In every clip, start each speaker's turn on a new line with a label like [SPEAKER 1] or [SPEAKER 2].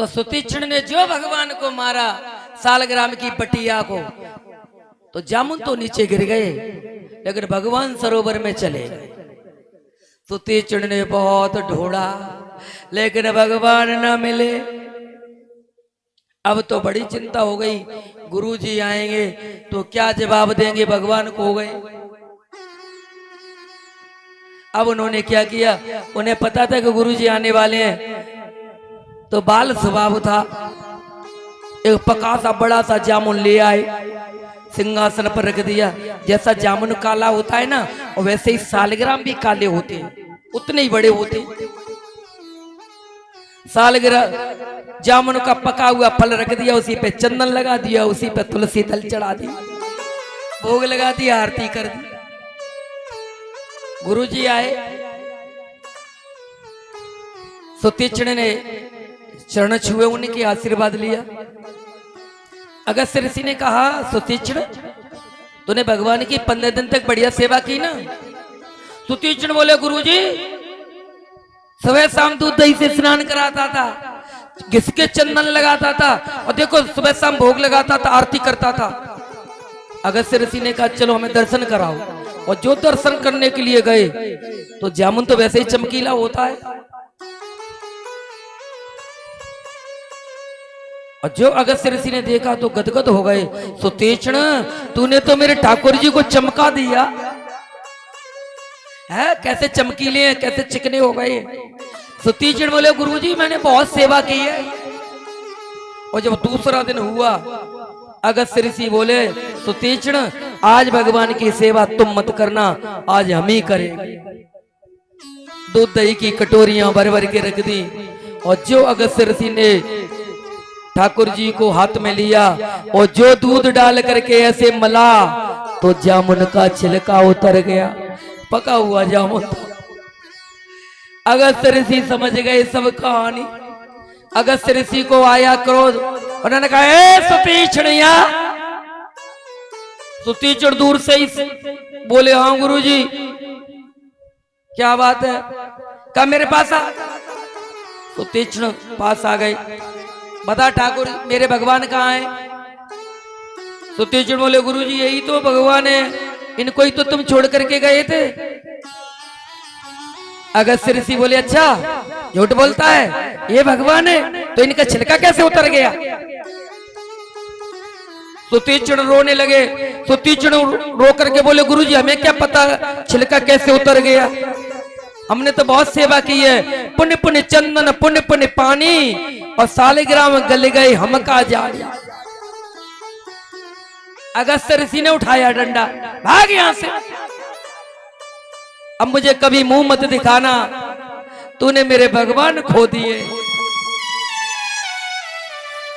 [SPEAKER 1] तो सुतीक्षण ने जो भगवान को मारा सालग्राम की बटिया को, तो जामुन तो नीचे गिर गए, लेकिन भगवान सरोवर में चले गए। सुतीक्षण ने बहुत ढूंढा, लेकिन भगवान न मिले। अब तो बड़ी चिंता हो गई, गुरुजी आएंगे तो क्या जवाब देंगे, भगवान खो गए। अब उन्होंने क्या किया, उन्हें पता था कि गुरुजी आने वाले हैं, तो बाल स्वभाव था, एक पका सा बड़ा सा जामुन ले आए, सिंहासन पर रख दिया। जैसा जामुन काला होता है ना, और वैसे ही सालग्राम भी काले होते हैं, उतने ही बड़े होते हैं। सालग्राम जामुन का पका हुआ फल रख दिया, उसी पे चंदन लगा दिया, उसी पे तुलसी दल चढ़ा दी, भोग लगा दिया, आरती कर दी। गुरुजी आए, सुतीक्षण ने चरण छुए, उनके आशीर्वाद लिया। अगस्त्य ऋषि ने कहा, सुतीक्षण तूने भगवान की 15 दिन तक बढ़िया सेवा की ना। सुतीक्षण बोले, गुरुजी सुबह शाम दूध दही से स्नान कराता था, घिसके चंदन लगाता था, और देखो सुबह शाम भोग लगाता था, आरती करता था। अगस्त्य ऋषि ने कहा, चलो हमें दर्शन कराओ। और जो दर्शन करने के लिए गए, तो जामुन तो वैसे ही चमकीला होता है, और जो अगस्त्य ऋषि ने देखा तो गदगद हो गए। सुतीक्षण तूने तो मेरे ठाकुर जी को चमका दिया है, कैसे चमकीले हैं, कैसे चिकने हो गए। सुतीक्षण बोले, गुरुजी मैंने बहुत सेवा की है। और जब दूसरा दिन हुआ, अगस्त्य ऋषि बोले, सुतीक्षण आज भगवान की सेवा तुम मत करना, आज हम ही करेंगे। दूध दही की कटोरियां भर भर के रख दी, और जो अगस्त्य ऋषि ने ठाकुर जी को हाथ में लिया, और जो दूध डाल करके ऐसे मला, तो जामुन का छिलका उतर गया, पका हुआ जामुन। अगस्त्य ऋषि समझ गए सब कहानी। अगस्त्य ऋषि को आया क्रोध, उन्होंने कहा, ए सुतीक्षण। सुतीक्षण दूर से ही बोले, हाँ गुरुजी क्या बात है, कहा मेरे पास आ। सुतीक्षण पास आ गए, बता ठाकुर मेरे भगवान कहाँ है। सुतीक्षण बोले, गुरुजी यही तो भगवान है, इनको ही तो तुम छोड़ करके गए थे। अगस्त्य ऋषि बोले, अच्छा झूठ बोलता है, ये भगवान है तो इनका छिलका कैसे उतर गया। सुतीक्षण रोने लगे। सुतीक्षण रो करके बोले, गुरुजी हमें क्या पता छिलका कैसे उतर गया, हमने तो बहुत सेवा की है, पुण्य पुण्य चंदन पुण्य पुण्य पानी, और सालिग्राम गल गए हम का जाने। अगस्त्य ऋषि ने उठाया डंडा, भाग यहां से, अब मुझे कभी मुंह मत दिखाना, तूने मेरे भगवान खो दिए।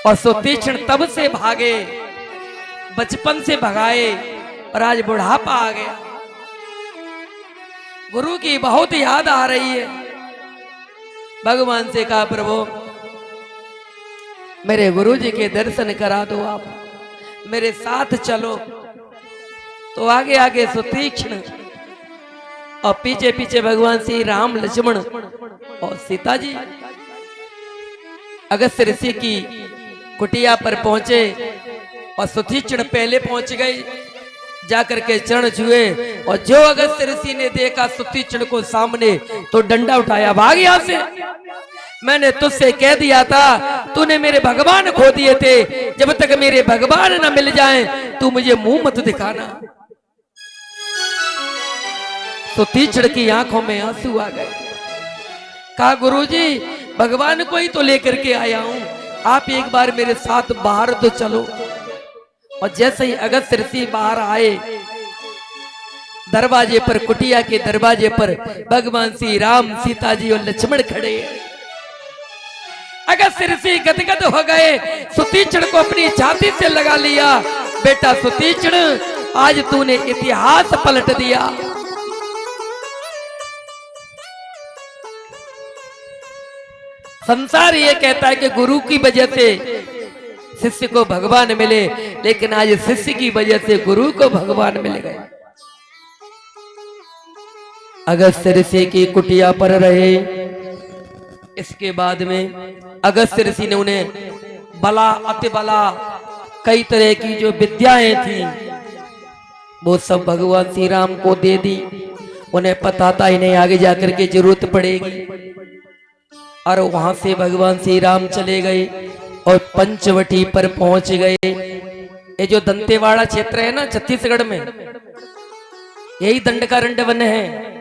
[SPEAKER 1] और सुतीक्षण तब से भागे, बचपन से भगाए, और आज बुढ़ापा आ गया। गुरु की बहुत याद आ रही है। भगवान से कहा, प्रभु मेरे गुरु जी के दर्शन करा दो, आप मेरे साथ चलो। तो आगे आगे सुतीक्षण, और पीछे पीछे भगवान श्री राम, लक्ष्मण और सीता जी। अगस्त्य ऋषि की कुटिया पर पहुंचे, और सुतीक्षण पहले पहुंच गए, जाकर के चरण छुए। और जो अगस्त्य ऋषि ने देखा सुतीक्षण को सामने, तो डंडा उठाया, भाग यहां से, मैंने तुझसे कह दिया था, तूने मेरे भगवान खो दिए थे, जब तक मेरे भगवान न मिल जाएं तू मुझे मुंह मत दिखाना। सुतीक्षण की आंखों में आंसू आ गए। कहा, गुरुजी भगवान को ही तो लेकर के आया हूं, आप एक बार मेरे साथ बाहर तो चलो। और जैसे ही अगस्त्य ऋषि बाहर आए, दरवाजे पर, कुटिया के दरवाजे पर भगवान श्री राम, सीता जी और लक्ष्मण खड़े हैं। अगस्त्य ऋषि गदगद हो गए, सुतीक्षण को अपनी छाती से लगा लिया। बेटा सुतीक्षण, आज तूने इतिहास पलट दिया। संसार ये कहता है कि गुरु की वजह से शिष्य को भगवान मिले, लेकिन आज शिष्य की वजह से गुरु को भगवान मिल गए। अगस्त्य ऋषि की कुटिया पर रहे, इसके बाद में अगस्त्य ऋषि ने उन्हें बला अति बला कई तरह की जो विद्याएं थी वो सब भगवान श्री राम को दे दी। उन्हें पता था इन्हें आगे जाकर के जरूरत पड़ेगी और वहां से भगवान श्री राम चले गए और पंचवटी पर पहुंच गए। ये जो दंतेवाड़ा क्षेत्र है ना छत्तीसगढ़ में, यही दंडकारण्य वन है।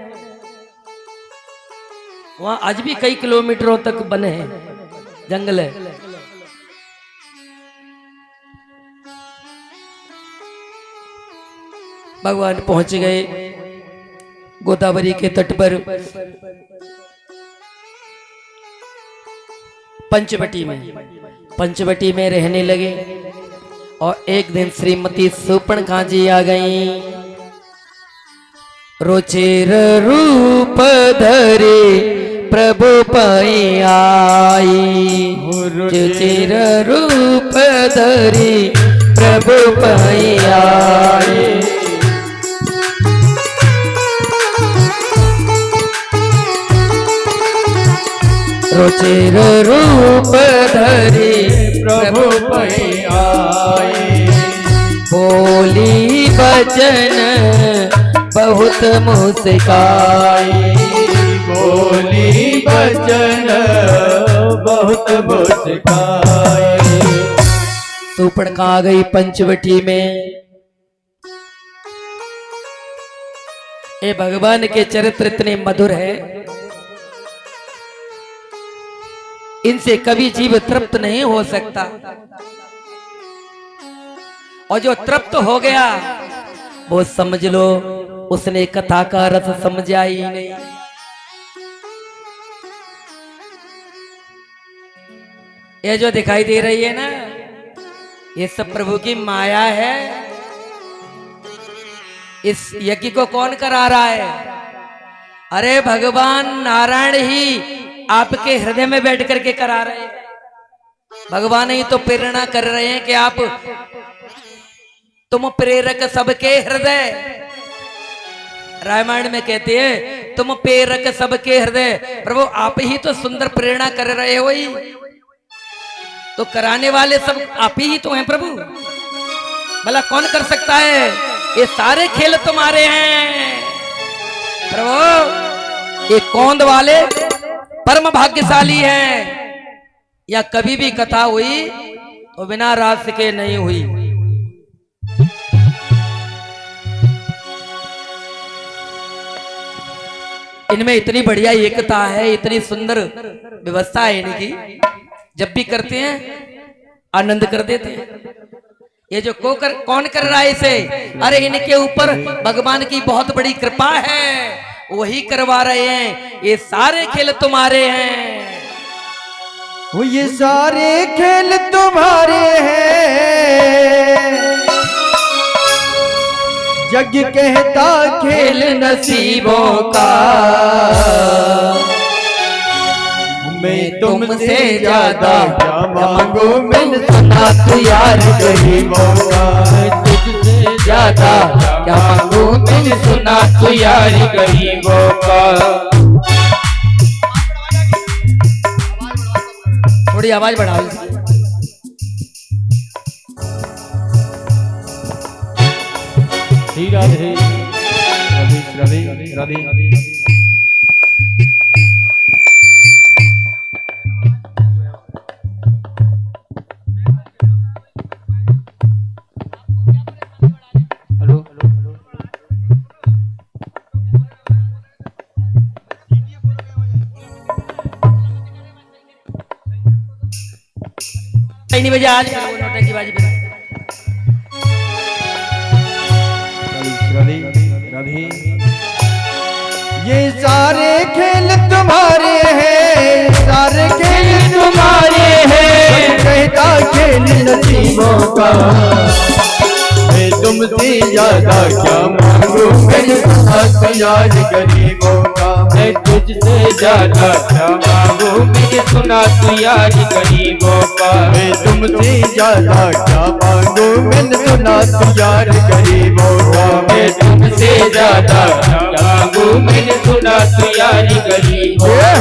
[SPEAKER 1] वहां आज भी कई किलोमीटरों तक वन है, जंगल है। भगवान पहुंच गए गोदावरी के तट पर पंचवटी में रहने लगे। और एक दिन श्रीमती शूर्पणखा जी आ गई। रुचिर रूप धरे प्रभु पई आई, रुचिर रूप धरे प्रभु पई आई। रुचिर रूप धरे प्रभु पई आई, बोली बचन बहुत मुस्काई,
[SPEAKER 2] बोली बचन बहुत मुस्काई।
[SPEAKER 1] शूर्पणखा आ गई पंचवटी में। ये भगवान के चरित्र इतने मधुर है, इनसे कभी जीव तृप्त नहीं हो सकता। और जो तृप्त हो गया वो समझ लो उसने कथा का रस समझा ही नहीं। ये जो दिखाई दे रही है ना, ये सब प्रभु की माया है। इस यज्ञ को कौन करा रहा है? अरे भगवान नारायण ही आपके हृदय में बैठ करके करा रहे हैं। भगवान ही तो प्रेरणा कर रहे हैं कि आप तुम प्रेरक सबके हृदय। रामायण में कहते हैं तुम प्रेरक सबके हृदय। प्रभु आप ही तो सुंदर प्रेरणा कर रहे हो, ही तो कराने वाले सब आप ही तो हैं प्रभु। भला कौन कर सकता है? ये सारे खेल तुम्हारे हैं प्रभु। ये कौंद वाले परम भाग्यशाली हैं। या कभी भी कथा हुई तो बिना रास के नहीं हुई। इनमें इतनी बढ़िया एकता है, इतनी सुंदर व्यवस्था है इनकी। जब भी करते हैं आनंद कर देते हैं। ये जो कौन कर रहा है इसे? अरे इनके ऊपर भगवान की बहुत बड़ी कृपा है, वही करवा रहे हैं। ये सारे खेल तुम्हारे हैं।
[SPEAKER 2] ये सारे खेल तुम्हारे हैं। जग कहता खेल नसीबों का, मैं तुमसे ज्यादा क्या मांगू, मैंने सुना तू यार गरीबों का। तुझसे ज्यादा क्या मांगू, मैंने सुना तू यार गरीबों का।
[SPEAKER 1] थोड़ी आवाज बढ़ाओ।
[SPEAKER 2] राधे राधे राधे राधे।
[SPEAKER 1] नहीं बजे आज की बाजी पे
[SPEAKER 2] राधे। ये सारे खेल तुम्हारे हैं, सारे खेल तुम्हारे हैं। कहता खेल नसीबों का, मैं तुमसे ज्यादा क्या मांगू, मैंने सुना यार गरीबों का। मैं तुझसे ज्यादा क्या मांगू, मैंने सुना तू यार गरीबों का। मैं तुमसे ज्यादा क्या मांगू, मैंने सुना तू यार गरीबों का। मैं तुमसे ज्यादा क्या मांगू, मैंने सुना तू यार गरीबों का।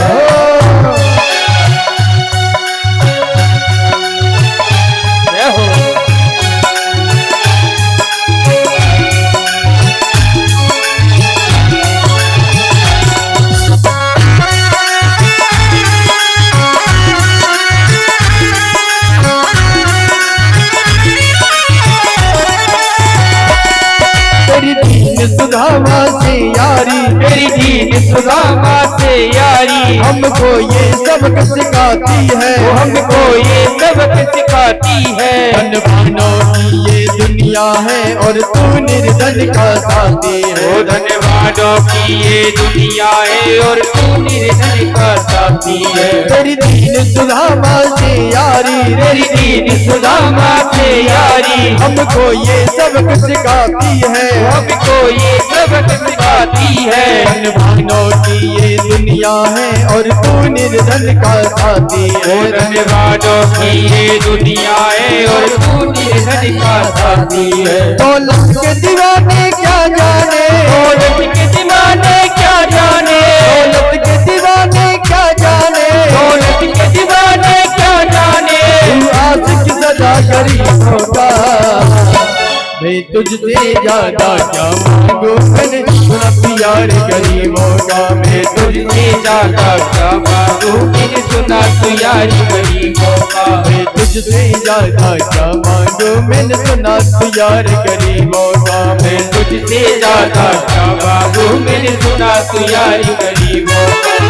[SPEAKER 2] सबक सिखाती है,
[SPEAKER 3] वो हमको ये सबक सिखाती है।
[SPEAKER 2] धनवानों की ये दुनिया है और तू निर्धन का साथी है।
[SPEAKER 3] वो धनवानों की ये दुनिया है और तू निर्धन का साथी है।
[SPEAKER 2] तेरी दीन सुदामा से यारी,
[SPEAKER 3] तेरी दीन सुदामा से यारी
[SPEAKER 2] हमको ये सबक सिखाती है,
[SPEAKER 3] हमको ये सबक सिखाती है।
[SPEAKER 2] धनवानों की ये दुनिया है और तू निर्धन का साथी है।
[SPEAKER 3] वो धनवानों की ये दुनिया है और तू निर्धन का साथी है।
[SPEAKER 2] दौलत के दीवाने क्या जाने,
[SPEAKER 3] दौलत के दीवाने क्या जाने,
[SPEAKER 2] दौलत के दीवाने क्या जाने,
[SPEAKER 3] दौलत के दीवाने क्या जाने।
[SPEAKER 2] तू आशिक सदा गरीबों का, मैं तुझसे ज्यादा क्या मांगू, मैंने सुना प्यार गरीबों का। मैं
[SPEAKER 3] तुझसे ज्यादा क्या मांगू, मैंने सुना तू यार गरीबों का।
[SPEAKER 2] मैं तुझसे ज्यादा क्या मांगू, मैंने सुना प्यार गरीबों का।
[SPEAKER 3] मैं तुझसे ज्यादा क्या मांगू, मैंने सुना तू यार गरीबों का।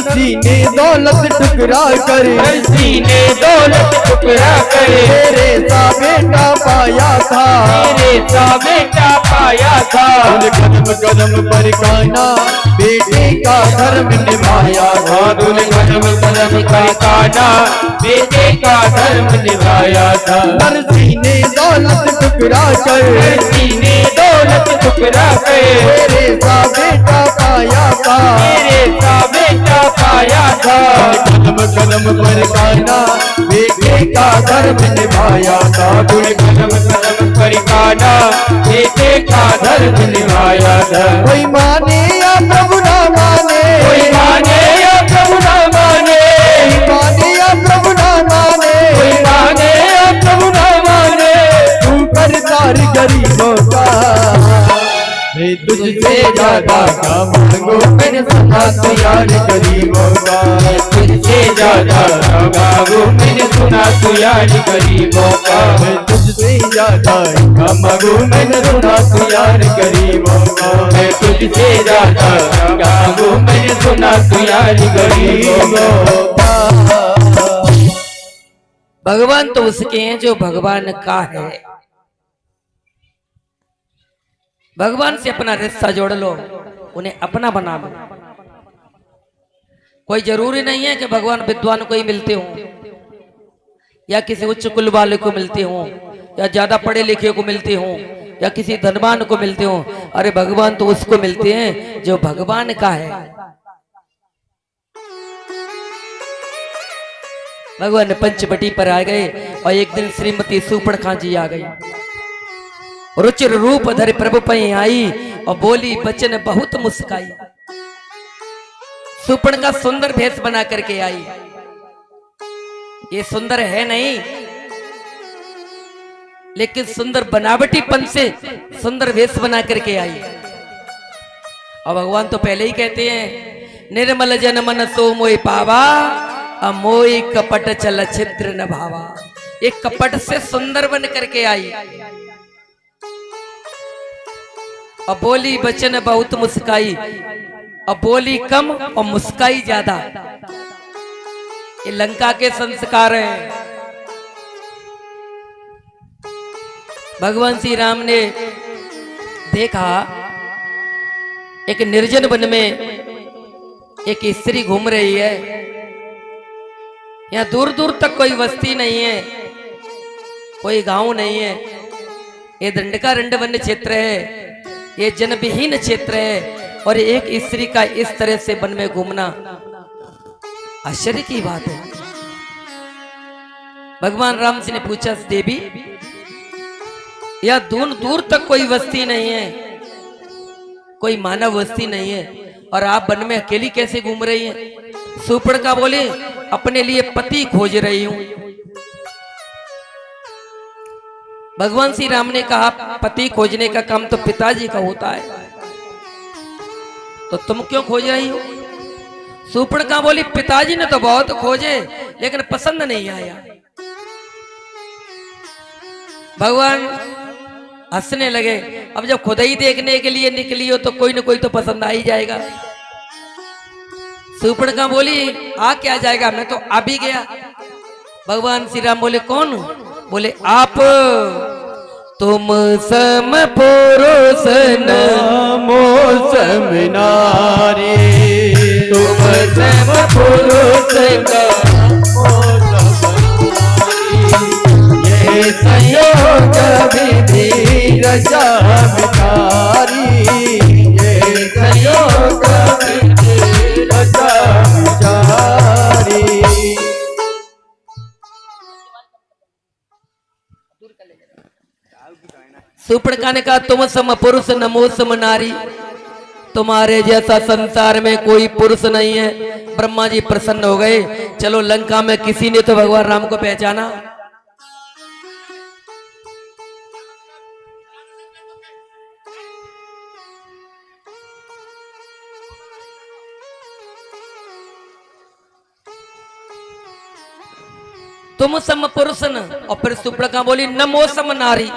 [SPEAKER 2] सीने दौलत ठुकरा करे,
[SPEAKER 3] सीने दौलत ठुकरा करे।
[SPEAKER 2] तेरे सा बेटा पाया था,
[SPEAKER 3] तेरे सा बेटा पाया था।
[SPEAKER 2] तूने कदम कदम पर काना बेटे का धर्म निभाया था।
[SPEAKER 3] तूने कदम कदम पर काना बेटे का धर्म निभाया था।
[SPEAKER 2] हर सीने दौलत ठुकरा कर,
[SPEAKER 3] सीने दौलत ठुकरा कर
[SPEAKER 2] तेरे सा बेटा पाया था,
[SPEAKER 3] तेरे सा बेटा पाया था।
[SPEAKER 2] कदम कदम पर काना बेटे का धर्म निभाया था।
[SPEAKER 3] तूने कदम कदम पर काना बेटे का धर्म निभाया था।
[SPEAKER 2] कोई माने या प्रभु ना माने,
[SPEAKER 3] कोई माने या प्रभु ना माने,
[SPEAKER 2] कोई माने या प्रभु ना माने,
[SPEAKER 3] कोई माने या प्रभु ना माने।
[SPEAKER 2] तू करतार गरीबों का, मैं तुझसे ज्यादा क्या मांगू, मैंने सुना तो यार गरीबों का।
[SPEAKER 3] तुझसे ज्यादा मांगू, मैंने सुना तू यार गरीबों का।
[SPEAKER 2] मैं तुझसे ज्यादा क्या मांगू, मैंने सुना तो यार गरीबों का।
[SPEAKER 3] मैं तुझसे ज्यादा मांगू, मैंने सुना तू यार गरीबों का।
[SPEAKER 1] भगवान तो उसके हैं जो भगवान का है। भगवान से अपना रिश्ता जोड़ लो, उन्हें अपना बना लो। कोई जरूरी नहीं है कि भगवान विद्वान को ही मिलते हों, या किसी उच्च कुल वाले को मिलते हों, या ज्यादा पढ़े लिखे को मिलते हों, या किसी धनवान को मिलते हों। अरे भगवान तो उसको मिलते हैं जो भगवान का है। भगवान पंचवटी पर आ गए और एक दिन श्रीमती सुपर्णखा जी आ गई। रुचिर रूप धर प्रभु पई आई और बोली बचन बहुत मुस्काई। सुपर्णखा सुंदर भेष बना करके आई। ये सुंदर है नहीं, लेकिन सुंदर बनावटीपन से सुंदर भेष बना करके आई। और भगवान तो पहले ही कहते हैं निर्मल जन मन सो मोहि पावा, अमोई कपट चल छिद्र न भावा। एक कपट से सुंदर बन करके आई और बोली बचन बहुत मुस्काई। और बोली कम और मुस्काई ज्यादा। ये लंका के संस्कार हैं। भगवान श्री राम ने देखा एक निर्जन वन में एक स्त्री घूम रही है। यहाँ दूर दूर तक कोई बस्ती नहीं है, कोई गांव नहीं है, ये दंडकारण्य वन्य क्षेत्र है, ये जनविहीन क्षेत्र है, और एक स्त्री का इस तरह से वन में घूमना आश्चर्य की बात है। भगवान राम जी ने पूछा, देवी या दूर दूर तक कोई वस्ती नहीं है, कोई मानव वस्ती नहीं है, और आप वन में अकेली कैसे घूम रही हैं? शूर्पणखा बोले, अपने लिए पति खोज रही हूं। भगवान श्री राम ने कहा, पति खोजने का काम तो पिताजी का होता है, तो तुम क्यों खोज रही हो? शूर्पणखा बोली, पिताजी ने तो बहुत खोजे लेकिन पसंद नहीं आया। भगवान हंसने लगे, अब जब खुद ही देखने के लिए निकली हो तो कोई ना कोई तो पसंद आ ही जाएगा। शूर्पणखा बोली, आ क्या जाएगा, मैं तो आ भी गया। भगवान श्री राम बोले, कौन? बोले, आप। तुम सम पुरुष
[SPEAKER 2] नमो समनारी,
[SPEAKER 1] तुम सम पुरुष
[SPEAKER 2] ये संयोग विधि रचा विचारी, ये संयोग विधि रचा विचारी।
[SPEAKER 1] शूर्पणखा ने कहा, तुम सम पुरुष नमो सम नारी, तुम्हारे जैसा संसार में कोई पुरुष नहीं है। ब्रह्मा जी प्रसन्न हो गए। चलो लंका में किसी ने तो भगवान राम को पहचाना। तुम सम पुरुष न, और फिर शूर्पणखा बोली, नमो सम नारी।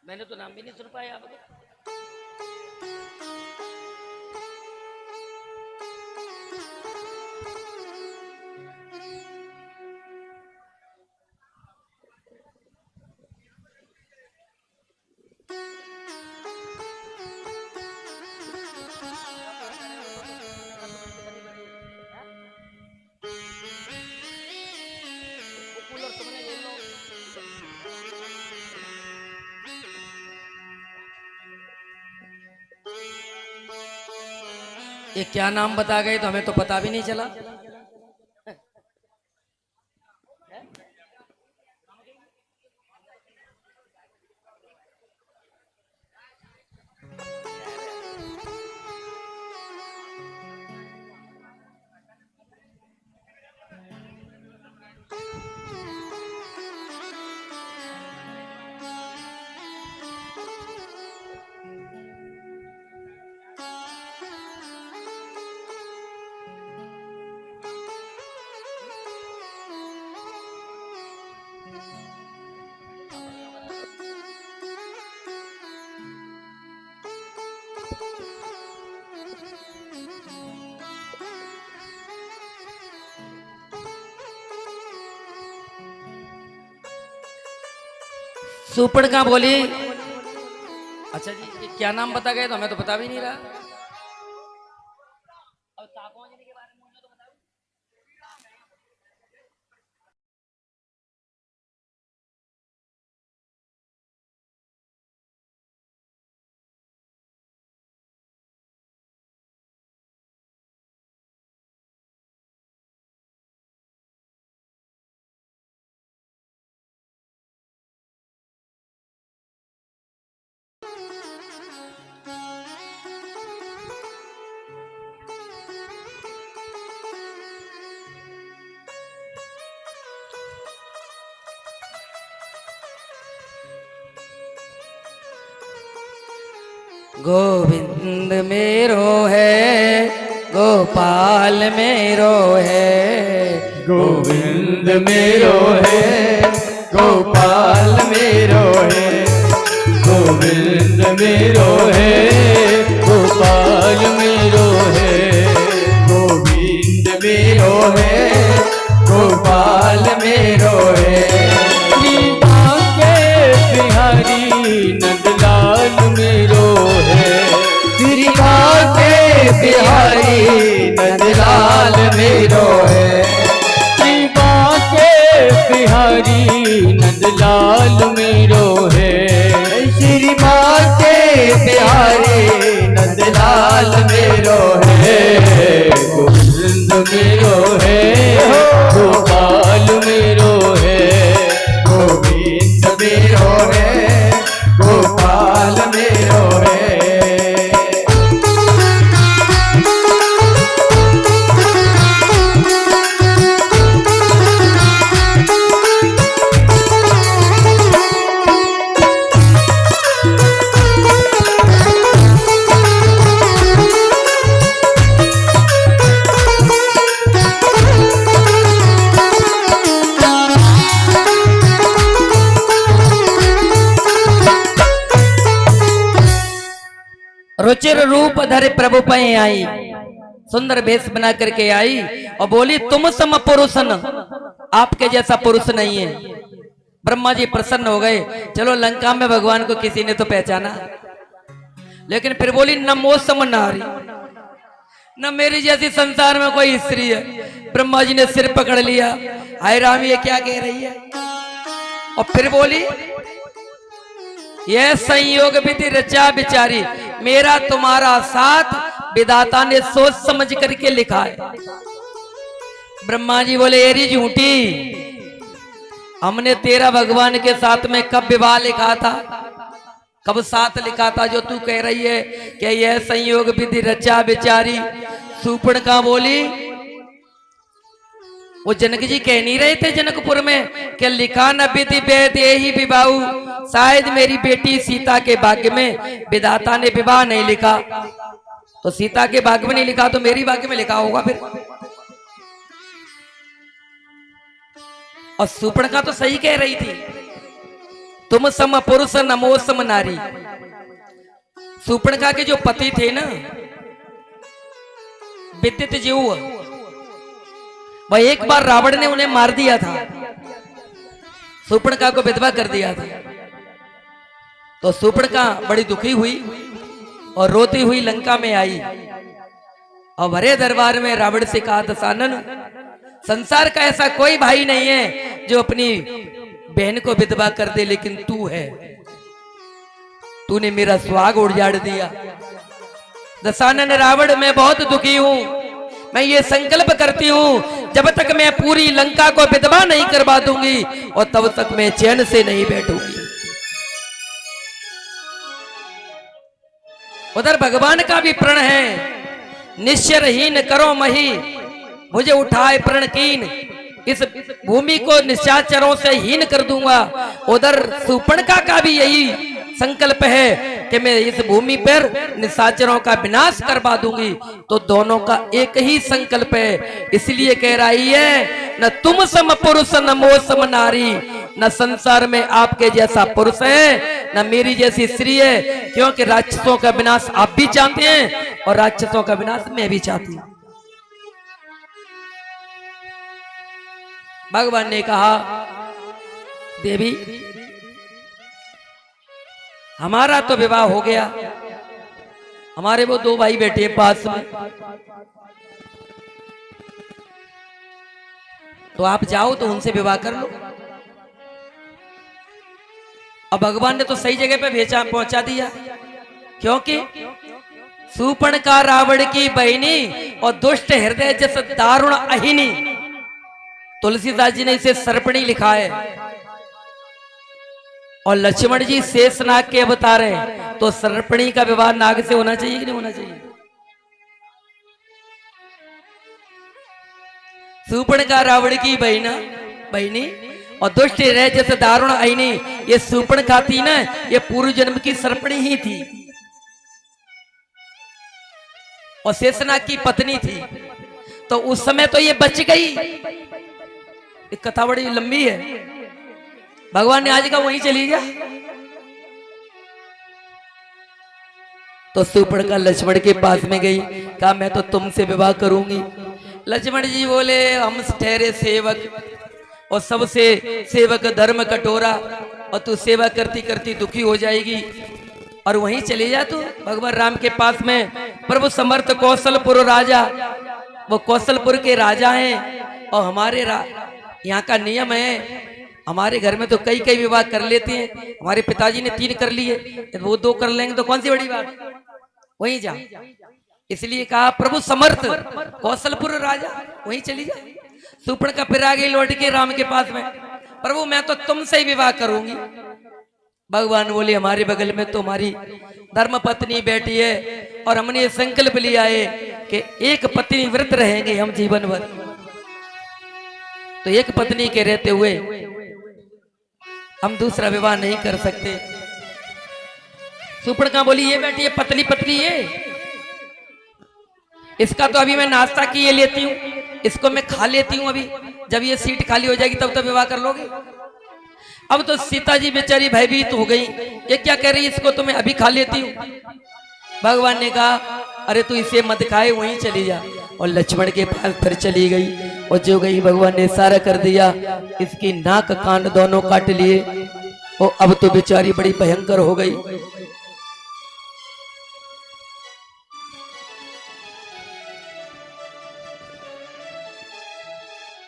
[SPEAKER 1] मैंने तो नाम भी नहीं सुन पाया आपको। ये क्या नाम बता गए तो हमें तो पता भी नहीं चला। शूर्पणखा बोली, अच्छा जी ये क्या नाम बता गए तो हमें तो पता भी नहीं रहा। अब ताकों जी के बारे में मुझे तो बताओ। गोविंद मेरो है, गोपाल मेरो है,
[SPEAKER 2] गोविंद मेरो है, गोपाल मेरो है,
[SPEAKER 3] गोविंद मेरो है, गोपाल मेरो है,
[SPEAKER 2] गोविंद मेरो है, गोपाल मेरो है।
[SPEAKER 3] के बिहारी नंदलाल मेरो है,
[SPEAKER 2] कृपा के बिहारी नंदलाल मेरो है।
[SPEAKER 3] कृपा के बिहारी नंदलाल मेरो है,
[SPEAKER 2] श्री माँ के बिहारी नंदलाल मेरो है।
[SPEAKER 3] गोविंद मेरो है, गोपाल मेरो है,
[SPEAKER 2] गोविंद मेरो है, गोपाल मेरो है।
[SPEAKER 1] रुचिर रूप धरे प्रभु पै आई, सुंदर वेश बना करके आई और बोली तुम सम पुरुष न, आपके जैसा पुरुष नहीं है। ब्रह्मा जी प्रसन्न हो गए, चलो लंका में भगवान को किसी ने तो पहचाना, लेकिन फिर बोली न मौसम नारी, न मेरी जैसी संसार में कोई स्त्री है। ब्रह्मा जी ने सिर पकड़ लिया, हाय राम ये क्या कह रही है। और फिर बोली यह संयोग विधि रचा बिचारी, मेरा तुम्हारा साथ विधाता ने सोच समझ करके लिखा है। ब्रह्मा जी बोले एरी झूठी, हमने तेरा भगवान के साथ में कब विवाह लिखा था, कब साथ लिखा था जो तू कह रही है कि यह संयोग विधि रचा बिचारी। सूर्पणखा बोली वो जनक जी कह नहीं रहे थे जनकपुर में कि लिखा न विधि वेद ही विवाहु, शायद मेरी बेटी सीता के भाग्य में विधाता ने विवाह नहीं लिखा, तो सीता के भाग्य में नहीं लिखा तो मेरी भाग्य में लिखा होगा फिर। और सूर्पणखा तो सही कह रही थी, तुम सम पुरुष नमो सम नारी। सूर्पणखा के जो पति थे ना विद्युत जीव, वह एक बार रावण ने उन्हें मार दिया था, सूर्पणखा को विधवा कर दिया था। तो सूर्पणखा बड़ी दुखी हुई और रोती हुई लंका में आई और भरे दरबार में रावण से कहा दशानन, संसार का ऐसा कोई भाई नहीं है जो अपनी बहन को विधवा कर दे, लेकिन तू है, तूने मेरा सुहाग उजाड़ दिया। दशानन रावण मैं बहुत दुखी हूं, मैं ये संकल्प करती हूं जब तक मैं पूरी लंका को विधवा नहीं करवा दूंगी और तब तक मैं चैन से नहीं बैठूंगी। उधर भगवान का भी प्रण है, निश्चरहीन करो मही, मुझे उठाए प्रण कीन, इस भूमि को निशाचरों से हीन कर दूंगा। उधर सूर्पणखा का भी यही संकल्प है कि मैं इस भूमि पर निशाचरों का विनाश करवा दूंगी। तो दोनों का एक ही संकल्प है, इसलिए कह रही है न तुम सम पुरुष न मो सम नारी, न संसार में आपके जैसा पुरुष है न मेरी जैसी स्त्री है, क्योंकि राक्षसों का विनाश आप भी चाहते हैं और राक्षसों का विनाश मैं भी चाहती हूं। भगवान ने कहा देवी हमारा तो विवाह हो गया, हमारे वो दो भाई बैठे पास में, तो आप जाओ तो उनसे विवाह कर लो। अब भगवान ने तो सही जगह पे भेजा पहुंचा दिया, क्योंकि सूर्पणखा रावण की बहिनी और दुष्ट हृदय जैसे दारुण अहिनी, तुलसीदास जी ने इसे सर्पणी लिखा है और लक्ष्मण जी शेषनाग के अवतार हैं, तो सर्पणी का विवाह नाग से होना चाहिए कि नहीं होना चाहिए। सूर्पणखा रावण की बहिनी और दुष्ट हृदय जैसे दारुण अहिनी, ये सूर्पणखा थी ना, ये पूर्व जन्म की सर्पणी ही थी और शेषनाग की पत्नी थी। तो उस समय तो ये बच गई। एक कथा बड़ी लंबी है, भगवान ने आज का वहीं चली जा। तो सुपर्णखा लक्ष्मण के पास में गई, कहा मैं तो तुमसे विवाह करूंगी। लक्ष्मण जी बोले हम ठहरे सेवक और सबसे सेवक धर्म कटोरा, और तू सेवा करती करती दुखी हो जाएगी और वहीं चले जा तू भगवान राम के पास में। प्रभु समर्थ कौशलपुर राजा, वो कौशलपुर के राजा हैं और हमारे यहाँ का नियम है, हमारे घर में तो कई कई विवाह कर लेते हैं। हमारे पिताजी ने 3 कर लिए, वो 2 कर लेंगे तो कौन सी बड़ी बात, वहीं जा। इसलिए कहा प्रभु समर्थ कौशलपुर राजा, वहीं चली जा। सुपर्णखा फिर आ गई लौट के राम के पास में, प्रभु मैं तो तुमसे ही विवाह करूंगी। भगवान बोले हमारे बगल में तो हमारी धर्म पत्नी बैठी है और हमने ये संकल्प लिया है कि एक पत्नी व्रत रहेंगे हम जीवन भर, तो एक पत्नी के रहते हुए हम दूसरा विवाह नहीं कर सकते। सुपर्णखा बोली ये बैठी है पतली पतली है, इसका तो अभी मैं नाश्ता किए लेती हूँ, इसको मैं खा लेती हूँ, अभी जब ये सीट खाली हो जाएगी तब तो विवाह कर लोगे। अब तो सीता जी बेचारी भयभीत हो गई, ये क्या कह रही है, इसको तो मैं अभी खा लेती हूँ। भगवान ने कहा अरे तू इसे मत खाए, वहीं चली जा। और लक्ष्मण के पास फिर चली गई और जो गई भगवान ने इशारा कर दिया, इसकी नाक कान दोनों काट लिए और अब तो बेचारी बड़ी भयंकर हो गई।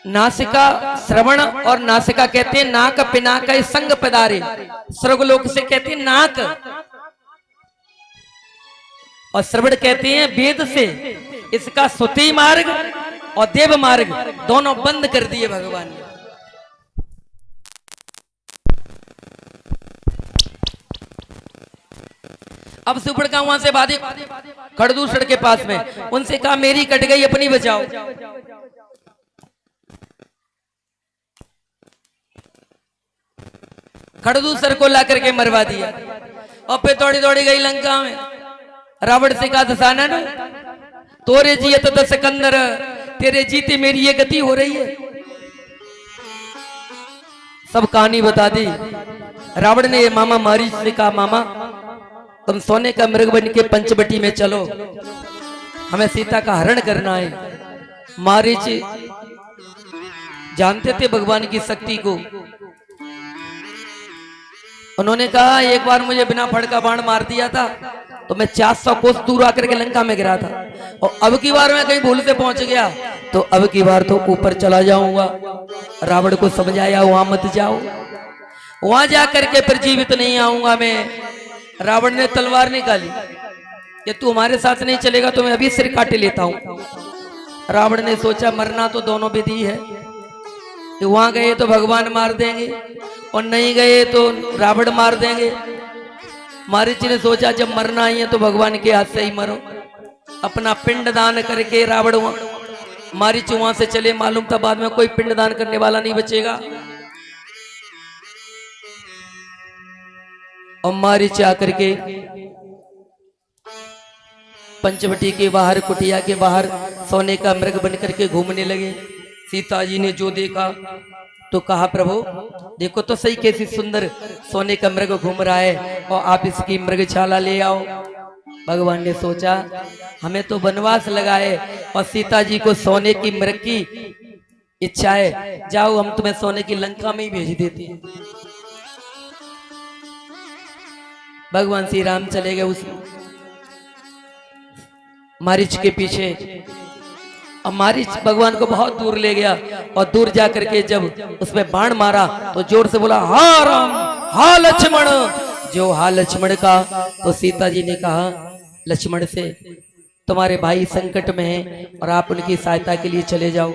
[SPEAKER 1] नासिका श्रवण और नासिका कहते हैं नाक पिनाक संग पदारे, स्वर्गलोक से कहते हैं नाक, और श्रवण कहते हैं वेद से। इसका सुति मार्ग और देव मार्ग दोनों बंद कर दिए भगवान ने। अब सुपर्णखा वहां से बाधी खड़दूसर के पास में, उनसे कहा मेरी कट गई अपनी बचाओ। खड़दूसर को ला करके मरवा दिया और फिर दौड़ी दौड़ी गई लंका में। रावण से कहा दशानन तोरे जियत दस कंदर, तेरे जीते मेरी ये गति हो रही है। सब कहानी बता दी। रावण ने मामा मारीच से कहा मामा तुम सोने का मृग बन के पंचवटी में चलो, हमें सीता का हरण करना है। मारीच जानते थे भगवान की शक्ति को, उन्होंने कहा एक बार मुझे बिना फड़ का बाण मार दिया था तो मैं 400 कोस दूर आकर के लंका में गिरा था, और अब की बार मैं कहीं भूल से पहुंच गया तो अब की बार तो ऊपर चला जाऊंगा। रावण को समझाया वहां मत जाओ, वहां जाकर के फिर जीवित नहीं आऊंगा मैं। रावण ने तलवार निकाली, ये तू हमारे साथ नहीं चलेगा तो मैं अभी सिर काट लेता हूं। रावण ने सोचा मरना तो दोनों विधि है, वहां गए तो भगवान मार देंगे और नहीं गए तो रावण मार देंगे। मारीच ने सोचा जब मरना ही है तो भगवान के हाथ से ही मरो। अपना पिंड दान करके रावण मारीच वहां से चले, मालूम था बाद में कोई पिंड दान करने वाला नहीं बचेगा। और मारीच आकर के पंचवटी के बाहर कुटिया के बाहर सोने का मृग बन करके घूमने लगे। सीता जी ने जो देखा तो कहा प्रभु देखो तो सही कैसी सुंदर सोने का मृग घूम रहा है और आप इसकी मृगशाला ले आओ। भगवान ने सोचा हमें तो वनवास लगा है और सीता जी को सोने की मृग की इच्छा है, जाओ हम तुम्हें सोने की लंका में ही भेज देते हैं। भगवान श्री राम चले गए उस मारीच के पीछे। अब मारीच भगवान को बहुत दूर ले गया और दूर जाकर के जब उसमें बाण मारा तो जोर से बोला हा राम हा लक्ष्मण। जो हा लक्ष्मण का तो सीता जी ने कहा लक्ष्मण से तुम्हारे भाई संकट में हैं और आप उनकी सहायता के लिए चले जाओ।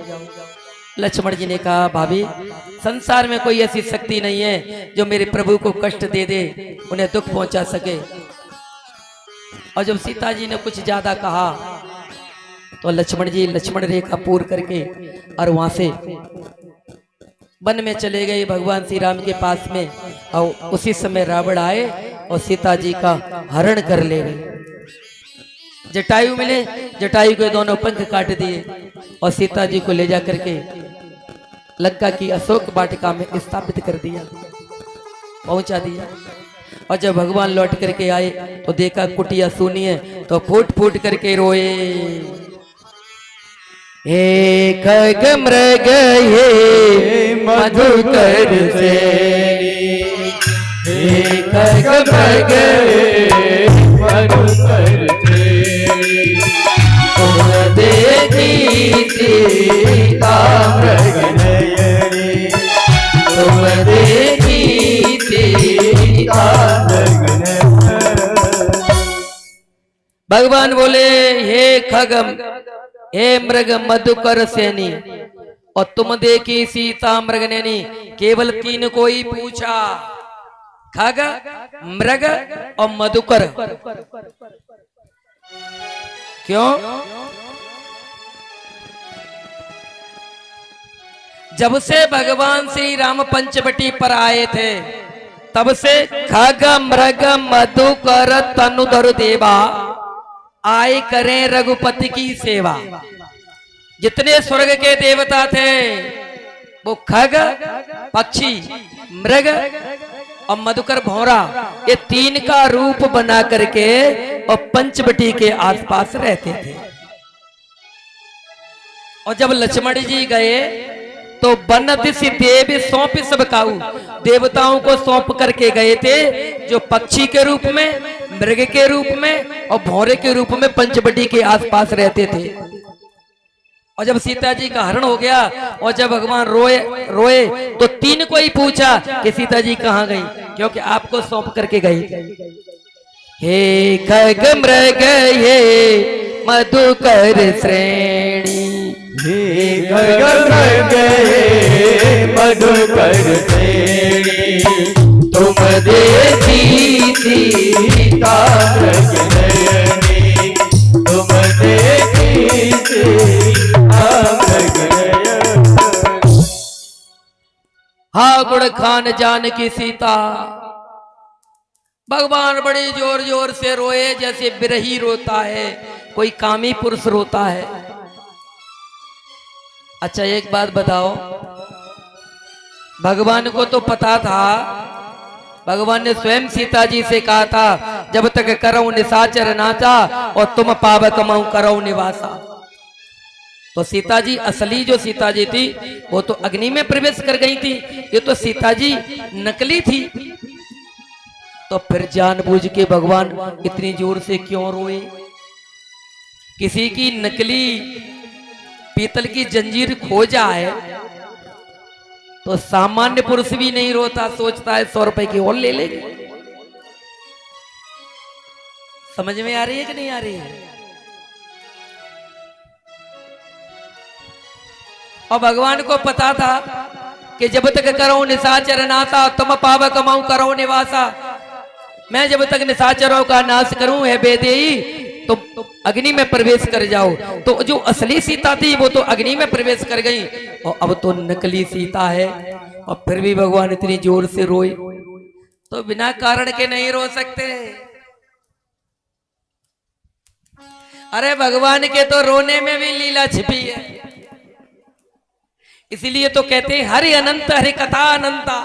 [SPEAKER 1] लक्ष्मण जी ने कहा भाभी संसार में कोई ऐसी शक्ति नहीं है जो मेरे प्रभु को कष्ट दे दे, उन्हें दुख पहुंचा सके। और जब सीता जी ने कुछ ज्यादा कहा तो लक्ष्मण जी लक्ष्मण रेखा पूर करके और वहां से वन में चले गए भगवान श्री राम के पास में। और उसी समय रावण आए और सीता जी का हरण कर ले गए। जटायु मिले, जटायु के दोनों पंख काट दिए और सीता जी को ले जा करके लंका की अशोक वाटिका में स्थापित कर दिया, पहुंचा दिया। और जब भगवान लौट करके आए तो देखा कुटिया सूनी है, तो फूट फूट करके रोए। हे खग मृग हे मधुकर से, हे खग मृग
[SPEAKER 3] मधुकर
[SPEAKER 1] तुम देखी सीता मृग
[SPEAKER 2] नयनी
[SPEAKER 1] तुम देखी सीता। भगवान बोले हे खगम हे मृग मधुकर सेनी, और तुम देखी सीता मृग नैनी। केवल तीन को ही पूछा, खग मृग और मधुकर। क्यों? जब से भगवान श्री राम पंचवटी पर आए थे तब से खग मृग मधुकर तनुधर देवा आए करें रघुपति की सेवा। जितने स्वर्ग के देवता थे वो खग पक्षी, मृग और मधुकर भौरा, ये तीन का रूप बना करके और पंचवटी के आसपास रहते थे। और जब लक्ष्मण जी गए तो बनदिसि देव सौंप सब काऊ, देवताओं को सौंप करके गए थे, जो पक्षी के रूप में, मृग के रूप में और भौरे के रूप में पंचवटी के आसपास रहते थे। और जब सीता जी का हरण हो गया और जब भगवान रोए तो तीन को ही पूछा कि सीता जी कहाँ गई, क्योंकि आपको सौंप करके गई। हे खग मृग हे मधुकर श्रेणी,
[SPEAKER 2] हे खग मृग हे मधुकर श्रेणी
[SPEAKER 3] तुम देखी सीता मृग नयनी तुम देखी सीता मृग नयनी।
[SPEAKER 1] हा गुण खान जान की सीता। भगवान बड़ी जोर जोर से रोए, जैसे बिरही रोता है, कोई कामी पुरुष रोता है। अच्छा एक बात बताओ, भगवान को तो पता था, भगवान ने स्वयं सीता जी से कहा था जब तक करऊ निशाचर नाचा और तुम पावक मऊ करऊ निवासा। तो सीता जी, असली जो सीता जी थी वो तो अग्नि में प्रवेश कर गई थी, ये तो सीता जी नकली थी। तो फिर जानबूझ के भगवान इतनी जोर से क्यों रोए? किसी की नकली पीतल की जंजीर खो जाए तो सामान्य पुरुष भी नहीं रोता, सोचता है 100 रुपए की और ले लेगी। समझ में आ रही है कि नहीं आ रही है? और भगवान को पता था कि जब तक करो निशाचर नासा तुम पावक मऊ करो निवासा, मैं जब तक निशाचरों का नाश करूं है बेदेई, तो अग्नि में प्रवेश कर जाओ। तो जो असली सीता थी वो तो अग्नि में प्रवेश कर गई, और अब तो नकली सीता है। और फिर भी भगवान इतनी जोर से रोए, तो बिना कारण के नहीं रो सकते। अरे भगवान के तो रोने में भी लीला छिपी है, इसलिए तो कहते हैं हरि अनंत, हरि कथा अनंता।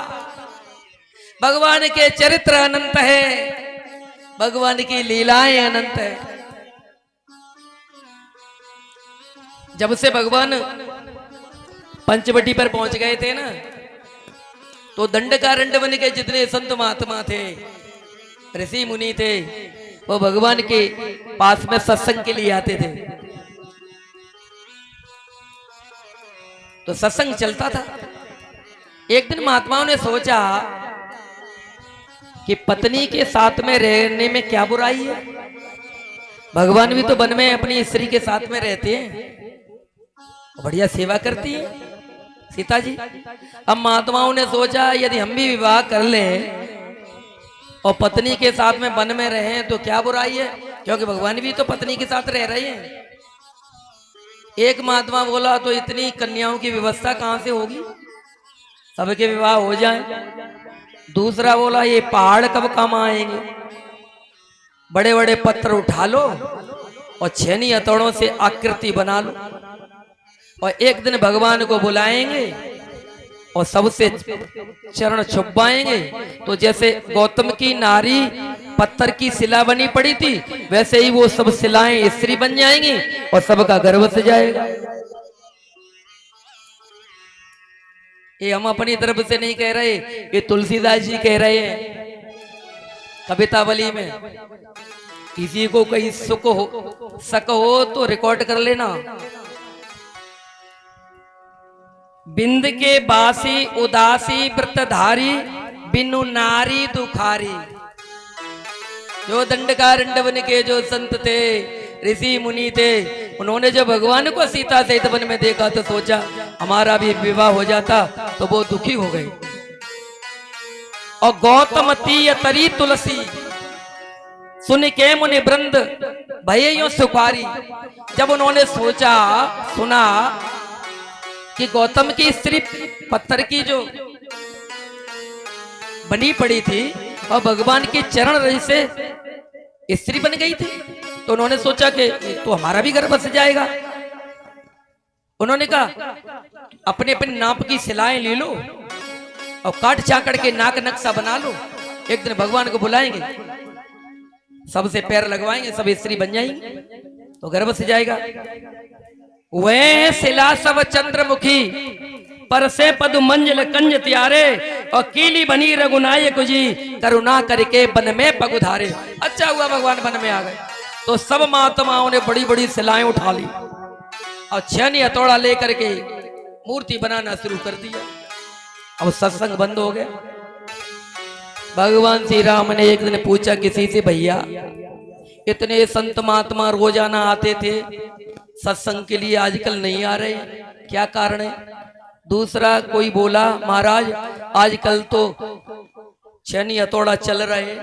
[SPEAKER 1] भगवान के चरित्र अनंत है, भगवान की लीलाएं अनंत है। जब से भगवान पंचवटी पर पहुंच गए थे ना, तो दंडकारण्य बन के जितने संत महात्मा थे, ऋषि मुनि थे, वो भगवान के पास में सत्संग के लिए आते थे। तो सत्संग चलता था। एक दिन महात्माओं ने सोचा कि पत्नी के साथ में रहने में क्या बुराई है, भगवान भी तो वन में अपनी स्त्री के साथ में रहते हैं, बढ़िया सेवा करती है सीता जी। अब महात्माओं ने सोचा यदि हम भी विवाह कर लें और पत्नी के साथ में वन में रहें तो क्या बुराई है, क्योंकि भगवान भी तो पत्नी के साथ रह रहे हैं। एक महात्मा बोला तो इतनी कन्याओं की व्यवस्था कहां से होगी, सबके विवाह हो जाए। दूसरा बोला ये पहाड़ कब काम आएंगे, बड़े बड़े पत्थर उठा लो और छेनी हथौड़ों से आकृति बना लो, और एक दिन भगवान को बुलाएंगे और सबसे चरण छुपाएंगे। तो जैसे गौतम की नारी पत्थर की शिला बनी पड़ी थी, वैसे ही वो सब शिलाएं स्त्री बन जाएंगी और सबका गर्भ से जाएगा। ये हम अपनी तरफ से नहीं कह रहे, ये तुलसीदास जी कह रहे हैं कवितावली में। किसी को कहीं शक हो तो रिकॉर्ड कर लेना। बिंद के बासी उदासी व्रतधारी बिनु नारी दुखारी। जो दंडकारण्य के जो संत थे, ऋषि मुनि थे, उन्होंने जब भगवान को सीता सहित वन में देखा तो सोचा हमारा भी विवाह हो जाता, तो वो दुखी हो गए। और गौतम तीय तरी तुलसी सुन के मुनि वृंद भये यो सुखारी। जब उन्होंने सोचा सुना कि गौतम की स्त्री पत्थर की जो बनी पड़ी थी और भगवान के चरण रज से स्त्री बन गई थी, तो उन्होंने सोचा कि तो हमारा भी गर्भ बस जाएगा। उन्होंने कहा अपने अपने नाप की शिलाएं ले लो और काट चाकड़ के नाक नक्शा बना लो। एक दिन भगवान को बुलाएंगे, सबसे पैर लगवाएंगे, सब स्त्री बन जाएंगे तो गर्भ से जाएगा। वह शिला सब चंद्रमुखी पर से पद मंजल कंज त्यारे और कीली बनी रघुनायक जी करुणा करके वन में पगुधारे। अच्छा हुआ भगवान वन में आ गए तो सब महात्माओं ने बड़ी बड़ी शिलाएं उठा ली और छेनी हथौड़ा लेकर के मूर्ति बनाना शुरू कर दिया। अब सत्संग बंद हो गया। भगवान श्री राम ने एक दिन पूछा किसी से, भैया इतने संत महात्मा रोजाना आते थे, सत्संग के लिए आजकल नहीं आ रहे, क्या कारण है? दूसरा कोई बोला, महाराज आजकल तो छेनी हथौड़ा चल रहे,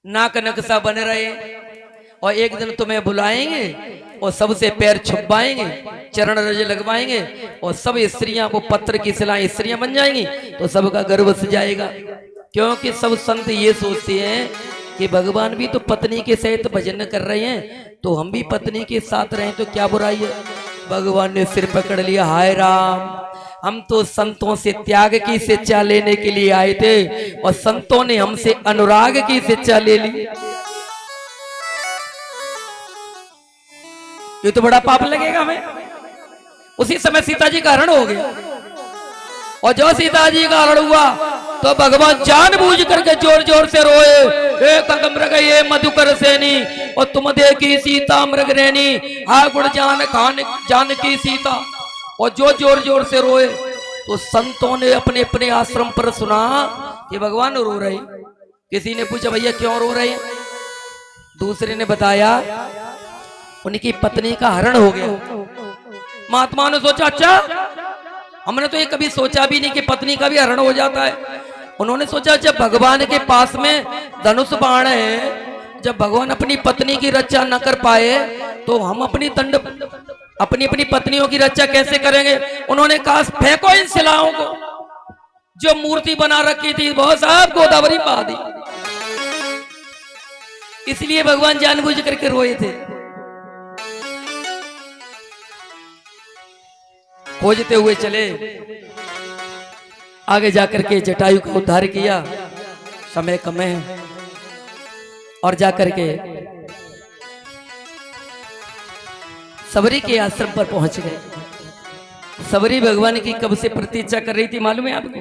[SPEAKER 1] नाक नक्शा बन रहे, और एक दिन तुम्हें बुलाएंगे और सबसे पैर छुपाएंगे, चरण रज लगवाएंगे और सब स्त्रियां वो पत्थर की शिलाएं स्त्रियां बन जाएंगी तो सबका गर्भ से जाएगा। क्योंकि सब संत ये सोचते हैं कि भगवान भी तो पत्नी के सहित भजन कर रहे हैं, तो हम भी पत्नी के साथ रहें तो क्या बुराई है। भगवान ने सिर पकड़ लिया, हाय राम, हम तो संतों से त्याग की शिक्षा लेने के लिए आए थे और संतों ने हमसे अनुराग की शिक्षा ले ली। ये तो बड़ा पाप लगेगा हमें। उसी समय सीता जी का हरण हो गया और जो सीता जी का हरण हुआ तो भगवान जानबूझ करके जोर जोर से रोए, एक मृग ये मधुकर सेनी और तुम देखी सीता मृग रेनी, हा गुण जान खान जान की सीता। और जो जोर जोर से रोए तो संतों ने अपने अपने आश्रम पर सुना कि भगवान रो रहे। किसी ने पूछा भैया क्यों रो रहे हैं? दूसरे ने बताया उनकी पत्नी का हरण हो गया। महात्मा ने सोचा अच्छा, हमने तो ये कभी सोचा भी नहीं कि पत्नी का भी हरण हो जाता है। उन्होंने सोचा जब भगवान के पास में धनुष बाण है, जब भगवान अपनी पत्नी की रक्षा न कर पाए तो हम अपनी अपनी पत्नियों की रक्षा कैसे करेंगे। उन्होंने कहा फेंको इन शिलाओं को जो मूर्ति बना रखी थी, बहुत साहब गोदावरी पा दी। इसलिए भगवान जानबूझ करके रोए थे। खोजते हुए चले, आगे जाकर के जटायु का उद्धार किया, समय कम है, और जाकर के सबरी के आश्रम पर पहुंच गए। सबरी भगवान की कब से प्रतीक्षा कर रही थी मालूम है आपको?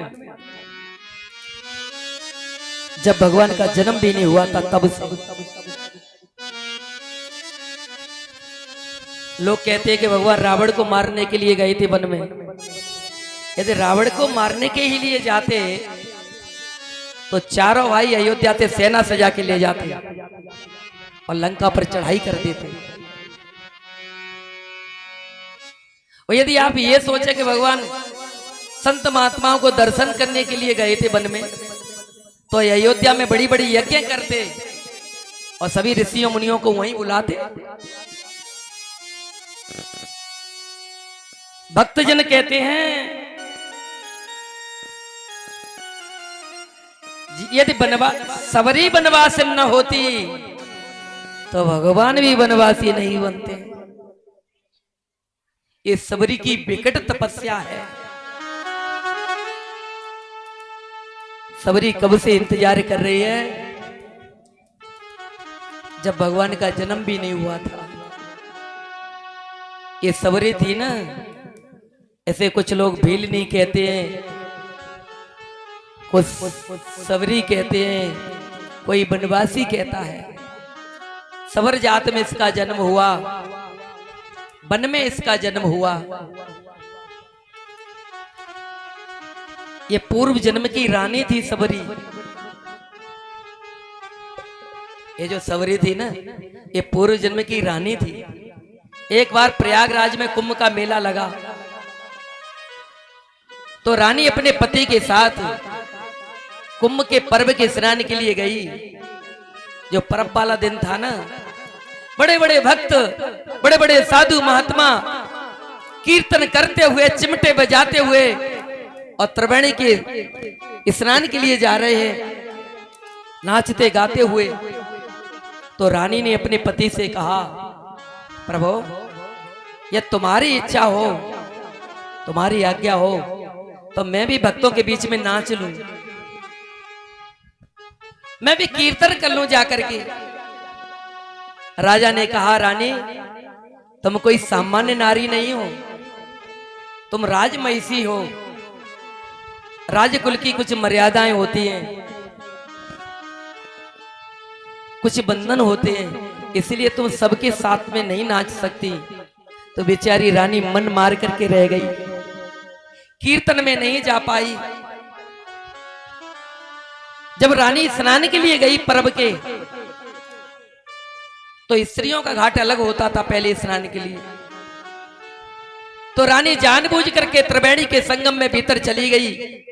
[SPEAKER 1] जब भगवान का जन्म भी नहीं हुआ था तब से। लोग कहते हैं कि भगवान रावण को मारने के लिए गए थे वन में। यदि रावण को मारने के ही लिए जाते तो चारों भाई अयोध्या से सेना सजा के ले जाते और लंका पर चढ़ाई कर देते। और यदि आप ये सोचे कि भगवान संत महात्माओं को दर्शन करने के लिए गए थे वन में, तो अयोध्या में बड़ी बड़ी यज्ञ करते और सभी ऋषियों मुनियों को वहीं बुलाते। भक्तजन कहते हैं यदि सबरी बनवासी न होती तो भगवान भी बनवासी नहीं बनते। ये सबरी की विकट तपस्या है। सबरी कब से इंतजार कर रही है, जब भगवान का जन्म भी नहीं हुआ था। ये सबरी थी ना, ऐसे कुछ लोग भील नहीं कहते हैं, कुछ सबरी कहते हैं, कोई बनवासी कहता है। सबर जात में इसका जन्म हुआ, वन में इसका जन्म हुआ। ये पूर्व जन्म की रानी थी सबरी। ये जो सबरी थी ना, ये पूर्व जन्म की रानी थी। एक बार प्रयागराज में कुंभ का मेला लगा, तो रानी अपने पति के साथ कुंभ के पर्व के स्नान के लिए गई। जो पर्व वाला दिन था ना, बड़े बड़े भक्त, बड़े बड़े साधु महात्मा कीर्तन करते हुए, चिमटे बजाते हुए और त्रिवेणी के स्नान के लिए जा रहे हैं, नाचते गाते हुए। तो रानी ने अपने पति से कहा, प्रभु यह तुम्हारी इच्छा हो, तुम्हारी आज्ञा हो, तो मैं भी भक्तों के बीच में नाच लूं, मैं भी कीर्तन कर लूं जाकर के। राजा ने कहा, रानी तुम कोई सामान्य नारी नहीं हो, तुम राजमहिषी हो। राजकुल की कुछ मर्यादाएं होती हैं, कुछ बंधन होते हैं, इसलिए तुम सबके साथ में नहीं नाच सकती। तो बेचारी रानी मन मार करके रह गई, कीर्तन में नहीं जा पाई। जब रानी स्नान के लिए गई पर्व के, तो स्त्रियों का घाट अलग होता था पहले स्नान के लिए। तो रानी जानबूझ करके त्रिवेणी के संगम में भीतर चली गई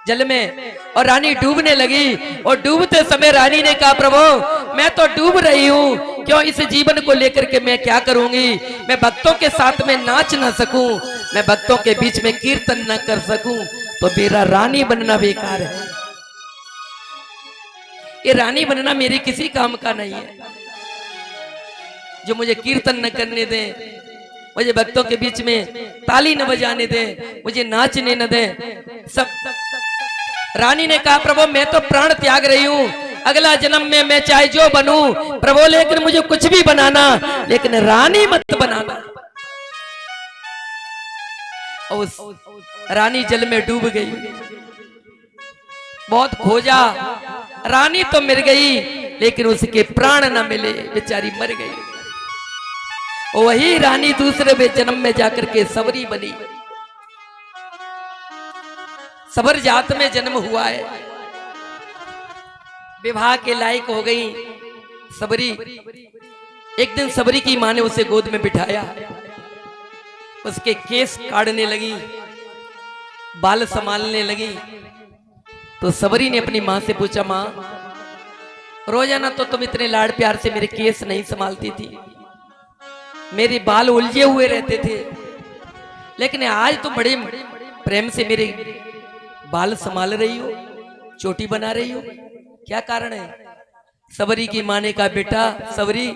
[SPEAKER 1] जल में, और रानी डूबने लगी। और डूबते समय रानी ने कहा, प्रभु मैं तो डूब रही हूं, क्यों इस जीवन को लेकर के मैं क्या करूंगी, मैं भक्तों के साथ में नाच ना सकूं, मैं भक्तों के बीच में कीर्तन न कर सकूं, तो मेरा रानी बनना बेकार है। ये रानी बनना मेरे किसी काम का नहीं है, जो मुझे कीर्तन न करने दे, मुझे भक्तों के बीच में ताली न बजाने दे, मुझे नाचने न दे। सब रानी ने कहा, प्रभु मैं तो प्राण त्याग रही हूं, अगला जन्म में मैं चाहे जो बनूं प्रभु, लेकिन मुझे कुछ भी बनाना, लेकिन रानी मत बनाना। उस रानी जल में डूब गई, बहुत खोजा, रानी तो मिल गई, लेकिन उसके प्राण न मिले, बेचारी मर गई। वही रानी दूसरे जन्म में जाकर के सबरी बनी, सबर जात में जन्म हुआ है, विवाह के लायक हो गई सबरी। एक दिन सबरी की मां ने उसे गोद में बिठाया, उसके केस काटने लगी, बाल संभालने लगी। तो सबरी ने अपनी मां से पूछा, मां रोजाना तो तुम इतने लाड प्यार से मेरे केस नहीं संभालती थी, मेरे बाल उलझे हुए रहते थे, लेकिन आज तुम बड़े प्रेम से मेरे बाल संभाल रही हो, चोटी बना रही हो, क्या कारण है? सबरी की मां ने कहा, बेटा सबरी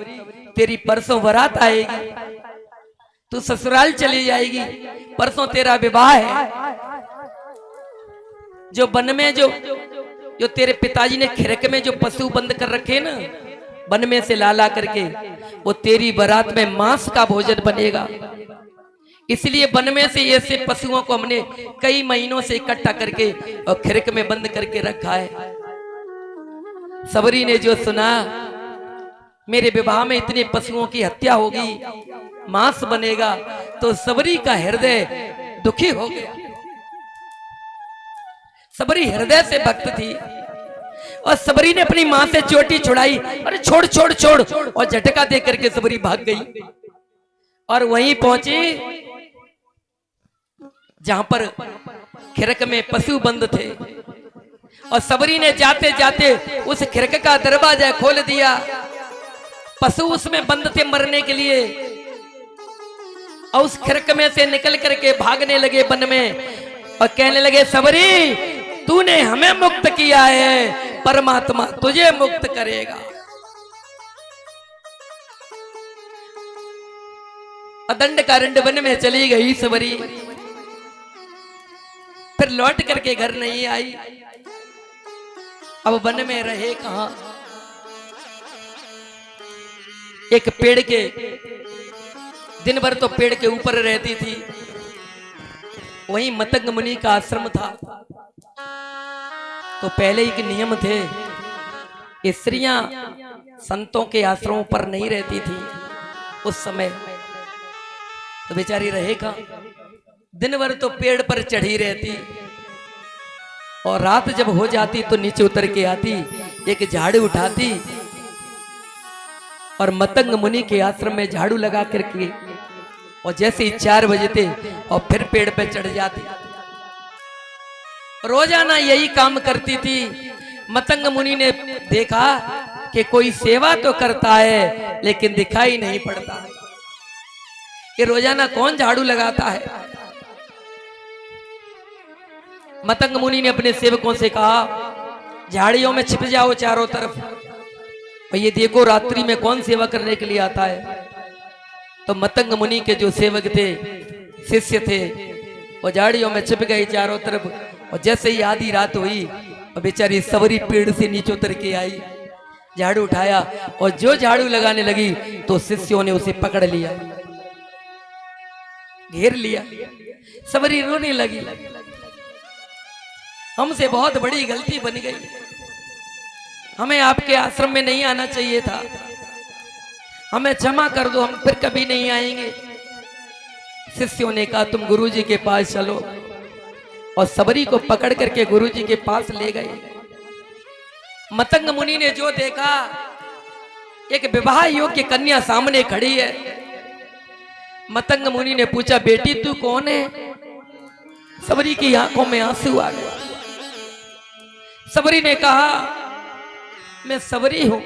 [SPEAKER 1] तेरी परसों बारात आएगी, तू ससुराल चली जाएगी, परसों तेरा विवाह है। जो वन में जो तेरे पिताजी ने खिरक में जो पशु बंद कर रखे ना, वन में से ला करके, वो तेरी बारात में मांस का भोजन बनेगा। इसलिए वन में से ऐसे पशुओं को हमने कई महीनों से इकट्ठा करके और खिरक में बंद करके रखा है। सबरी ने जो सुना, मेरे विवाह में इतने पशुओं की हत्या होगी, मांस बनेगा, तो सबरी का हृदय दुखी हो गया। सबरी हृदय से भक्त थी, और सबरी ने अपनी मां से चोटी छुड़ाई, अरे छोड़ छोड़ छोड़, और झटका दे करके सबरी भाग गई और वहीं पहुंची जहां पर खिरक में पशु बंद थे। और सबरी ने जाते जाते उस खिरक का दरवाजा खोल दिया, पशु उसमें बंद थे मरने के लिए, और उस खिरक में से निकल करके भागने लगे वन में, और कहने लगे, सबरी तूने हमें मुक्त किया है, परमात्मा तुझे मुक्त करेगा। दंड कारण्य वन में चली गई सबरी, फिर लौट करके घर नहीं आई। अब वन में रहे कहां। एक पेड़ के, दिन भर तो पेड़ के ऊपर रहती थी, वहीं मतंग मुनि का आश्रम था। तो पहले एक नियम थे, स्त्रियां संतों के आश्रमों पर नहीं रहती थी उस समय। तो बेचारी रहेगा, दिन भर तो पेड़ पर चढ़ी रहती, और रात जब हो जाती तो नीचे उतर के आती, एक झाड़ू उठाती और मतंग मुनि के आश्रम में झाड़ू लगा करके, और जैसे ही 4 बजे थे और फिर पेड़ पे चढ़ जाती। रोजाना यही काम करती थी। मतंग मुनि ने देखा कि कोई सेवा तो करता है लेकिन दिखाई नहीं पड़ता, कि रोजाना कौन झाड़ू लगाता है। मतंग मुनि ने अपने सेवकों से कहा, झाड़ियों में छिप जाओ चारों तरफ, और ये देखो रात्रि में कौन सेवा करने के लिए आता है। तो मतंग मुनि के जो सेवक थे, शिष्य थे, वो झाड़ियों में छिप गए चारों तरफ। और जैसे ही आधी रात हुई, और बेचारी सवरी पेड़ से नीचे उतर के आई, झाड़ू उठाया, और जो झाड़ू लगाने लगी तो शिष्यों ने उसे पकड़ लिया, घेर लिया। सवरी रोने लगी, हमसे बहुत बड़ी गलती बन गई, हमें आपके आश्रम में नहीं आना चाहिए था, हमें क्षमा कर दो, हम फिर कभी नहीं आएंगे। शिष्यों ने कहा, तुम गुरुजी के पास चलो, और सबरी को पकड़ करके गुरुजी के पास ले गए। मतंग मुनि ने जो देखा, एक विवाह योग्य कन्या सामने खड़ी है। मतंग मुनि ने पूछा, बेटी तू कौन है? सबरी की आंखों में आंसू आ गए। सबरी ने कहा, मैं सबरी हूं।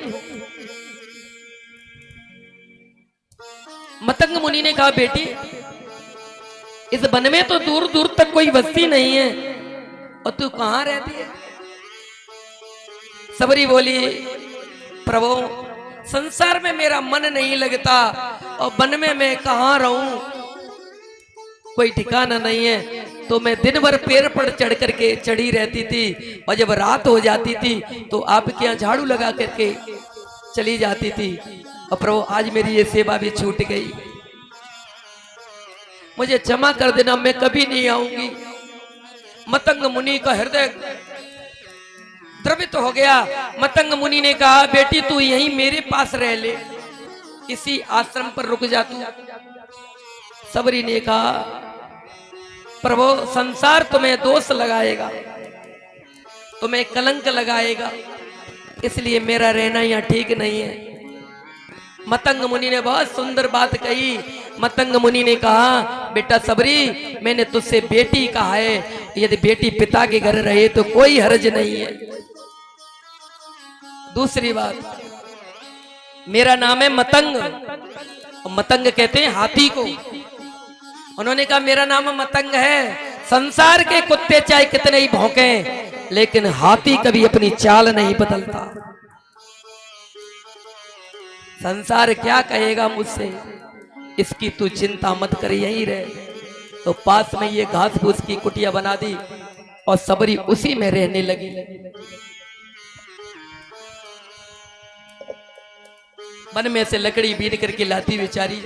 [SPEAKER 1] मतंग मुनि ने कहा, बेटी इस वन में तो दूर दूर तक कोई बस्ती नहीं है, और तू कहां रहती है? सबरी बोली, प्रभु संसार में मेरा मन नहीं लगता, और वन में मैं कहां रहूं, कोई ठिकाना नहीं है। तो मैं दिन भर पेड़ पर चढ़ करके चढ़ी रहती थी, और जब रात हो जाती थी तो आपके यहाँ झाड़ू लगा करके चली जाती थी। और प्रभु आज मेरी ये सेवा भी छूट गई, मुझे क्षमा कर देना, मैं कभी नहीं आऊंगी। मतंग मुनि का हृदय द्रवित हो गया। मतंग मुनि ने कहा, बेटी तू यहीं मेरे पास रह ले, इसी आश्रम पर रुक जा तू। सबरी ने कहा, प्रभु संसार तुम्हें दोष लगाएगा, तुम्हें कलंक लगाएगा, इसलिए मेरा रहना यहाँ ठीक नहीं है। मतंग मुनि ने बहुत सुंदर बात कही। मतंग मुनि ने कहा, बेटा सबरी, मैंने तुझसे बेटी कहा है, यदि बेटी पिता के घर रहे तो कोई हर्ज नहीं है। दूसरी बात, मेरा नाम है मतंग, और मतंग कहते हैं हाथी को। उन्होंने कहा, मेरा नाम मतंग है, संसार के कुत्ते चाहे कितने ही भौंके, लेकिन हाथी कभी अपनी चाल नहीं बदलता। संसार क्या कहेगा मुझसे, इसकी तू चिंता मत कर, यहीं रहे। तो पास में ये घास फूस की कुटिया बना दी, और सबरी उसी में रहने लगी। वन में से लकड़ी बीन करके लाती बेचारी।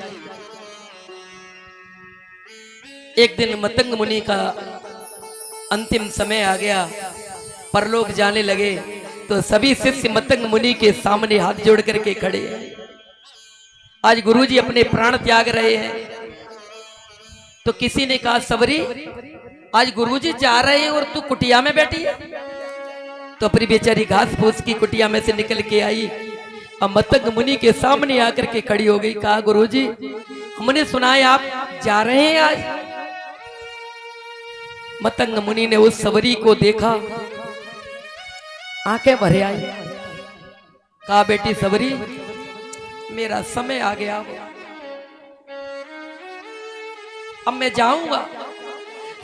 [SPEAKER 1] एक दिन मतंग मुनि का अंतिम समय आ गया, परलोक जाने लगे, तो सभी शिष्य मतंग मुनि के सामने हाथ जोड़ करके खड़े हैं। आज गुरुजी अपने प्राण त्याग रहे हैं। तो किसी ने कहा, सबरी आज गुरुजी जा रहे हैं और तू कुटिया में बैठी है। तो अपनी बेचारी घास फूस की कुटिया में से निकल के आई, और मतंग मुनि के सामने आकर के खड़ी हो गई। कहा, गुरुजी हमने सुना है आप जा रहे हैं आज। मतंग मुनि ने उस सबरी को देखा, आंखें भरे आई। कहा, बेटी सबरी मेरा समय आ गया, अब मैं जाऊंगा।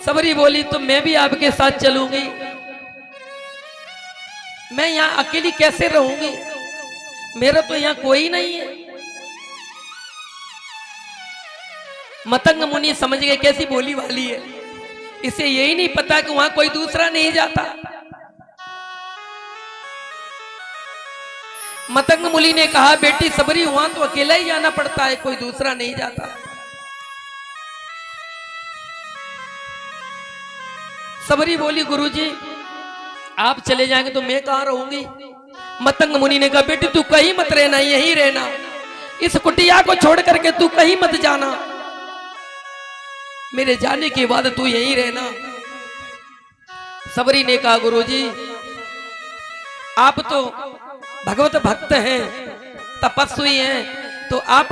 [SPEAKER 1] सबरी बोली, तो मैं भी आपके साथ चलूंगी, मैं यहां अकेली कैसे रहूंगी, मेरा तो यहां कोई नहीं है। मतंग मुनि समझ गए कैसी बोली वाली है, इसे यही नहीं पता कि वहां कोई दूसरा नहीं जाता। मतंग मुनि ने कहा बेटी सबरी वहां तो अकेला ही जाना पड़ता है, कोई दूसरा नहीं जाता। सबरी बोली गुरुजी आप चले जाएंगे तो मैं कहां रहूंगी। मतंग मुनि ने कहा बेटी तू कहीं मत रहना, यहीं रहना, इस कुटिया को छोड़ करके तू कहीं मत जाना, मेरे जाने के बाद तू यहीं रहना। सबरी ने कहा गुरुजी आप तो भगवत भक्त हैं, तपस्वी हैं, तो आप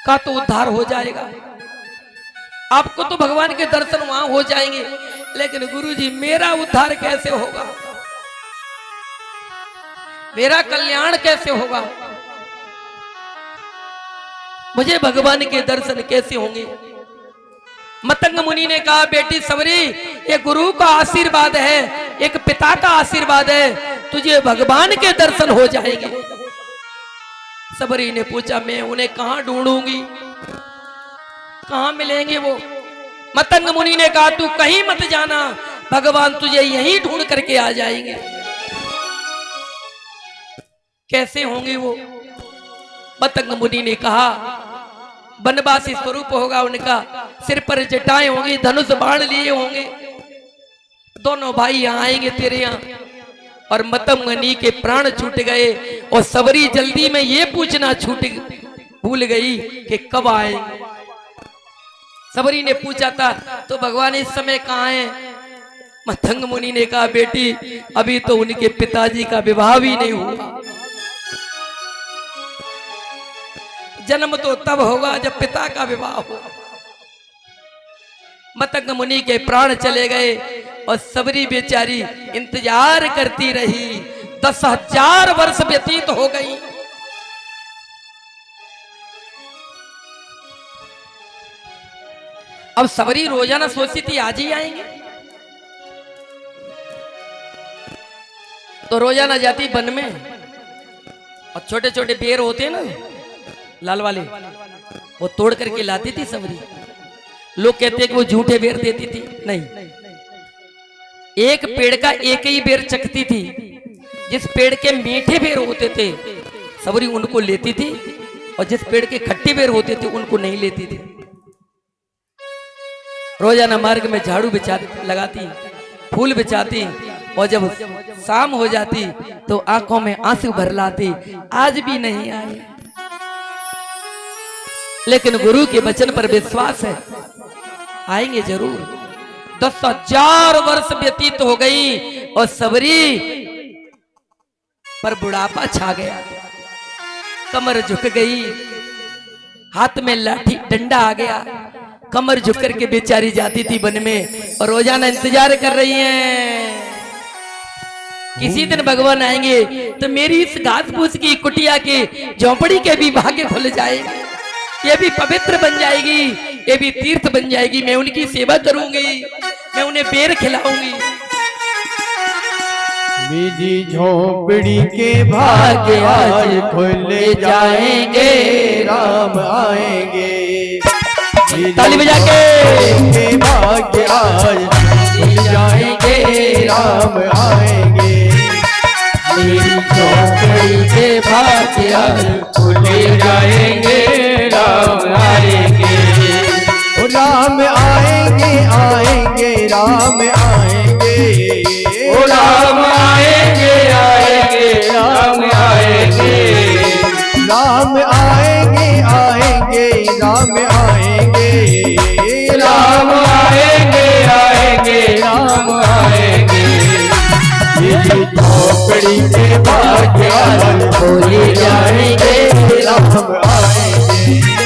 [SPEAKER 1] का तो उद्धार हो जाएगा, आपको तो भगवान के दर्शन वहां हो जाएंगे, लेकिन गुरुजी मेरा उद्धार कैसे होगा, मेरा कल्याण कैसे होगा, मुझे भगवान के दर्शन कैसे होंगे। मतंग मुनि ने कहा बेटी सबरी ये गुरु का आशीर्वाद है, एक पिता का आशीर्वाद है, तुझे भगवान के दर्शन हो जाएंगे। सबरी ने पूछा मैं उन्हें कहां ढूंढूंगी, कहां मिलेंगे वो। मतंग मुनि ने कहा तू कहीं मत जाना, भगवान तुझे यहीं ढूंढ करके आ जाएंगे। कैसे होंगे वो। मतंग मुनि ने कहा वनवासी स्वरूप होगा उनका, सिर पर जटाएं होंगी, धनुष बाण लिए होंगे, दोनों भाई यहाँ आएंगे तेरे यहाँ। और मतंग मुनि के प्राण छूट गए और सबरी जल्दी में ये पूछना भूल गई कि कब आएंगे। सबरी ने पूछा था तो भगवान इस समय कहाँ है। मतंग मुनि ने कहा बेटी अभी तो उनके पिताजी का विवाह भी नहीं हुआ, जन्म तो तब होगा जब पिता का विवाह हो। मतंग मुनि के प्राण चले गए और सबरी बेचारी इंतजार करती रही। 10,000 वर्ष व्यतीत हो गई। अब सबरी रोजाना सोचती थी आज ही आएंगे, तो रोजाना जाती वन में और छोटे छोटे पेड़ होते हैं ना लाल वाले, वो तोड़ करके लाती थी सबरी। लोग कहते हैं कि वो झूठे बेर देती थी, नहीं, एक पेड़ का एक ही बेर चखती थी। जिस पेड़ के मीठे बेर होते थे सबरी उनको लेती थी, और जिस पेड़ के खट्टे बेर होते थे उनको नहीं लेती थी। रोजाना मार्ग में झाड़ू बिछा लगाती, फूल बिछाती, और जब शाम हो जाती तो आंखों में आंसू भर लाती, आज भी नहीं आए। लेकिन गुरु के वचन पर विश्वास है, आएंगे जरूर। 10,000 वर्ष व्यतीत हो गई और सबरी पर बुढ़ापा छा गया, कमर झुक गई, हाथ में लाठी डंडा आ गया, कमर झुक करके बेचारी जाती थी वन में और रोजाना इंतजार कर रही हैं किसी दिन भगवान आएंगे तो मेरी इस घास फूस की कुटिया के झोंपड़ी के भी भाग्य खुल जाएंगे, ये भी पवित्र बन जाएगी, ये भी तीर्थ बन जाएगी, मैं उनकी सेवा करूंगी, मैं उन्हें बेर खिलाऊंगी।
[SPEAKER 2] मेरी झोंपड़ी के भाग्य आज खुल जाएंगे, राम आएंगे।
[SPEAKER 1] ताली बजा के
[SPEAKER 2] भाग्य आज खुल जाएंगे, राम आएंगे।
[SPEAKER 3] मेरी झोंपड़ी के भाग्य आज खुल जाएंगे, राम आएंगे।
[SPEAKER 2] राम आएंगे, आएंगे, राम आएंगे।
[SPEAKER 3] ओ राम आएंगे, आएंगे, राम आएंगे।
[SPEAKER 2] राम आएंगे, आएंगे, राम आएंगे।
[SPEAKER 3] राम आएंगे, आएंगे, राम आएंगे। मेरी झोंपड़ी के भाग्य आज खुल जाएंगे,
[SPEAKER 2] राम आएंगे।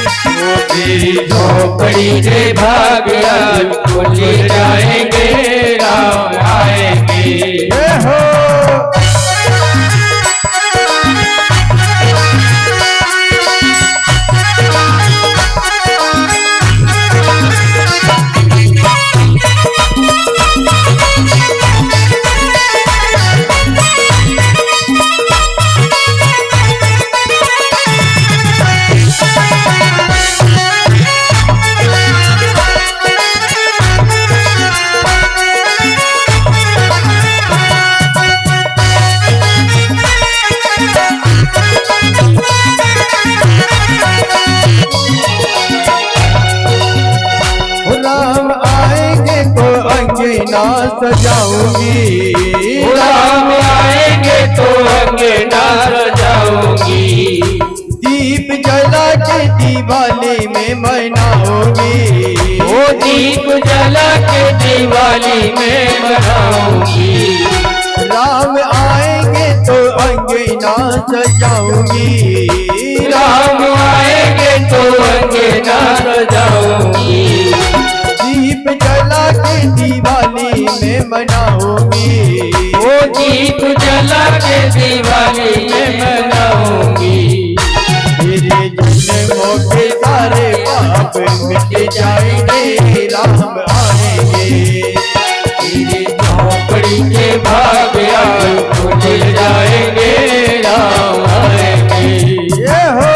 [SPEAKER 3] तेरी झोंपड़ी के भाग्य आज खुल जाएंगे, राम आएंगे।
[SPEAKER 2] हो राम आएंगे तो अंगना सजाऊंगी।
[SPEAKER 3] राम आएंगे तो अंगना सजाऊंगी।
[SPEAKER 2] दीप जला के दिवाली में मनाऊंगी।
[SPEAKER 3] वो दीप जला के दिवाली में मनाऊंगी।
[SPEAKER 2] राम आएंगे तो अंगना सजाऊंगी।
[SPEAKER 3] राम आएंगे तो अंगना सजाऊंगी।
[SPEAKER 2] दीप जला के दिवाली में मनाऊंगी।
[SPEAKER 3] वो दीप जला के दिवाली में मनाऊंगी।
[SPEAKER 2] मेरे जन्मों के सारे पाप मिट जाएंगे। राम आएंगे।
[SPEAKER 3] तेरे झोपड़ी के भाग आज खुल जाएंगे। राम आएंगे।
[SPEAKER 2] ये हो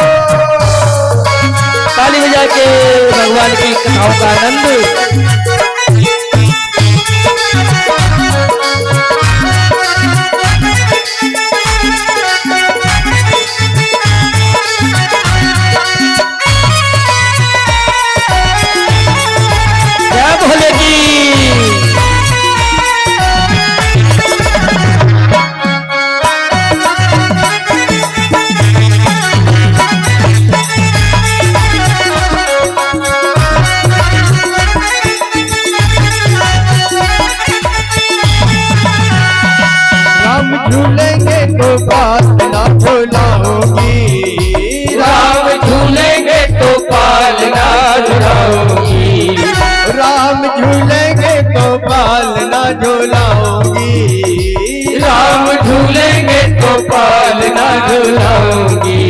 [SPEAKER 1] ताली बजा के भगवान की कथाओं का आनंद। जय भोले की।
[SPEAKER 2] राम झूलेंगे तो बात ना भुलाऊंगी।
[SPEAKER 3] राम झूलेंगे तो पालना झुलाऊंगी।
[SPEAKER 2] राम झूलेंगे तो पालना झुलाऊंगी।
[SPEAKER 3] राम झूलेंगे तो पालना झुलाऊंगी।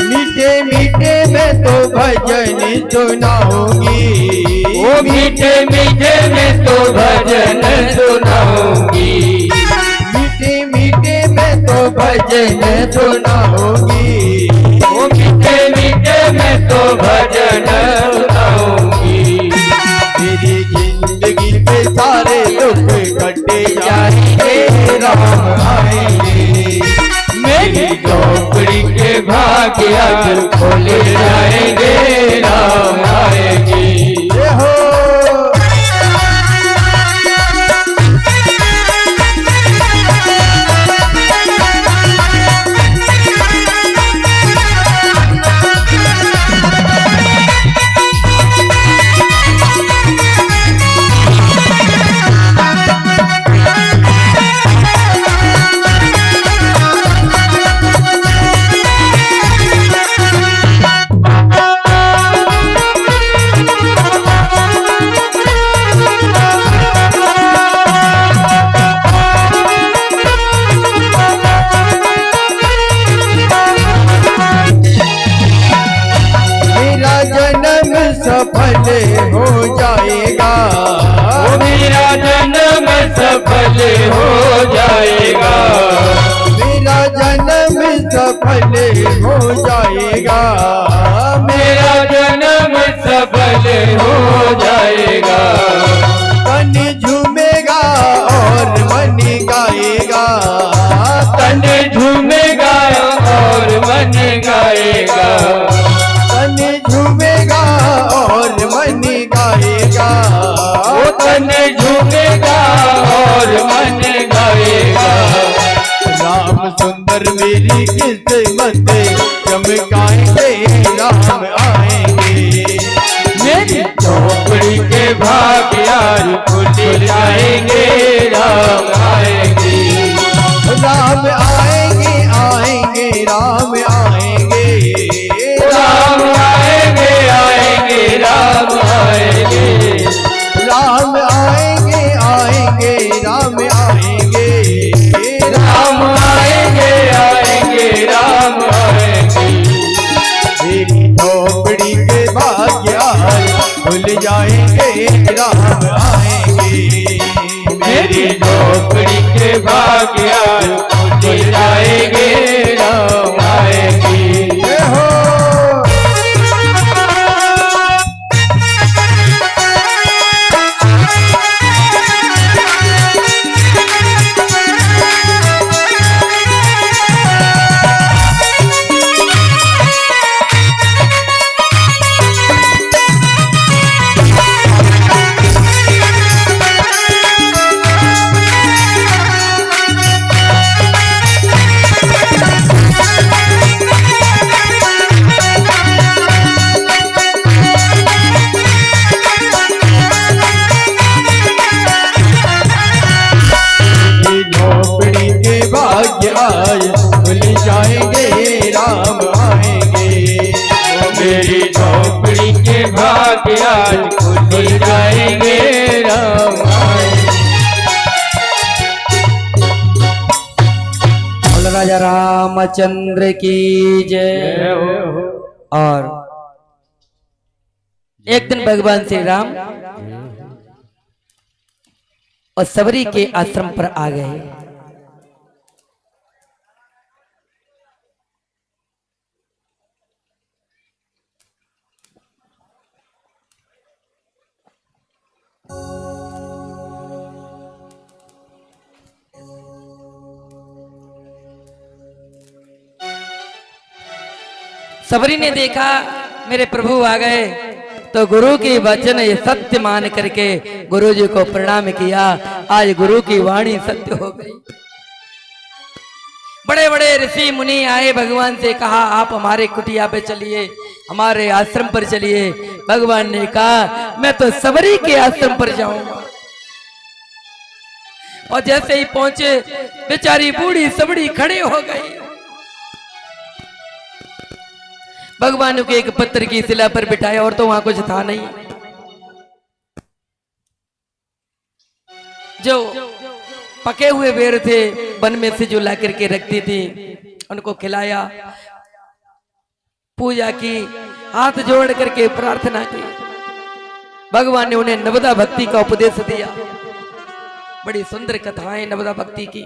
[SPEAKER 2] मीठे मीठे में तो भजन सुनाऊंगी।
[SPEAKER 3] वो मीठे मीठे में तो भजन सुनाऊंगी।
[SPEAKER 2] मीठे मीठे में तो भजन सुनाऊंगी।
[SPEAKER 3] वो मीठे मीठे में तो भजन सुनाऊंगी।
[SPEAKER 2] तेरी जिंदगी के सारे दुख कटे जाएंगे। राम आएंगे।
[SPEAKER 3] मेरी झोपड़ी के भाग्य आज खुल जाएंगे। राम आएंगे।
[SPEAKER 2] ये हो सफल हो जाएगा।
[SPEAKER 3] मेरा जन्म सफल हो जाएगा।
[SPEAKER 2] मेरा जन्म सफल हो जाएगा।
[SPEAKER 3] मेरा जन्म सफल हो जाएगा।
[SPEAKER 2] तन झूमेगा और मन गाएगा।
[SPEAKER 3] तन झूमेगा और मन गाएगा।
[SPEAKER 2] तन झूमेगा और मन गाएगा।
[SPEAKER 3] वो तन झूमेगा और मन गाएगा।
[SPEAKER 2] राम सुंदर मेरी किस्मत चमकाएंगे। राम आएंगे।
[SPEAKER 3] मेरी झोपड़ी के भाग्य आज खुल जाएंगे। राम आएंगे।
[SPEAKER 2] राम आएंगे आएंगे राम आएंगे।
[SPEAKER 3] राम आएंगे आएंगे राम आएंगे।
[SPEAKER 2] राम आएंगे आएंगे राम आएंगे।
[SPEAKER 3] राम आएंगे आएंगे राम आएंगे।
[SPEAKER 2] मेरी झोपड़ी के भाग्य खुल जाएंगे। राम आएंगे।
[SPEAKER 3] मेरी झोपड़ी के भाग्य खुल जाएंगे। राम आएंगे।
[SPEAKER 2] जय हो।
[SPEAKER 3] के आज खुल जाएंगे राम आएंगे।
[SPEAKER 1] बोलो राजा रामचंद्र की जय। और एक दिन भगवान श्री राम और सबरी के आश्रम पर आ गए। सबरी ने देखा मेरे प्रभु आ गए तो गुरु की वचन ये सत्य मान करके गुरु जी को प्रणाम किया। आज गुरु की वाणी सत्य हो गई। बड़े बड़े ऋषि मुनि आए, भगवान से कहा आप हमारे कुटिया पे चलिए, हमारे आश्रम पर चलिए। भगवान ने कहा मैं तो सबरी के आश्रम पर जाऊंगा। और जैसे ही पहुंचे बेचारी बूढ़ी सबड़ी खड़ी हो गई। भगवान को एक पत्थर की शिला पर बिठाया और तो वहां कुछ था नहीं। जो पके हुए बेर थे वन में से जो ला करके रखती थी उनको खिलाया, पूजा की, हाथ जोड़ करके प्रार्थना की। भगवान ने उन्हें नवदा भक्ति का उपदेश दिया। बड़ी सुंदर कथाएं नवदा भक्ति की।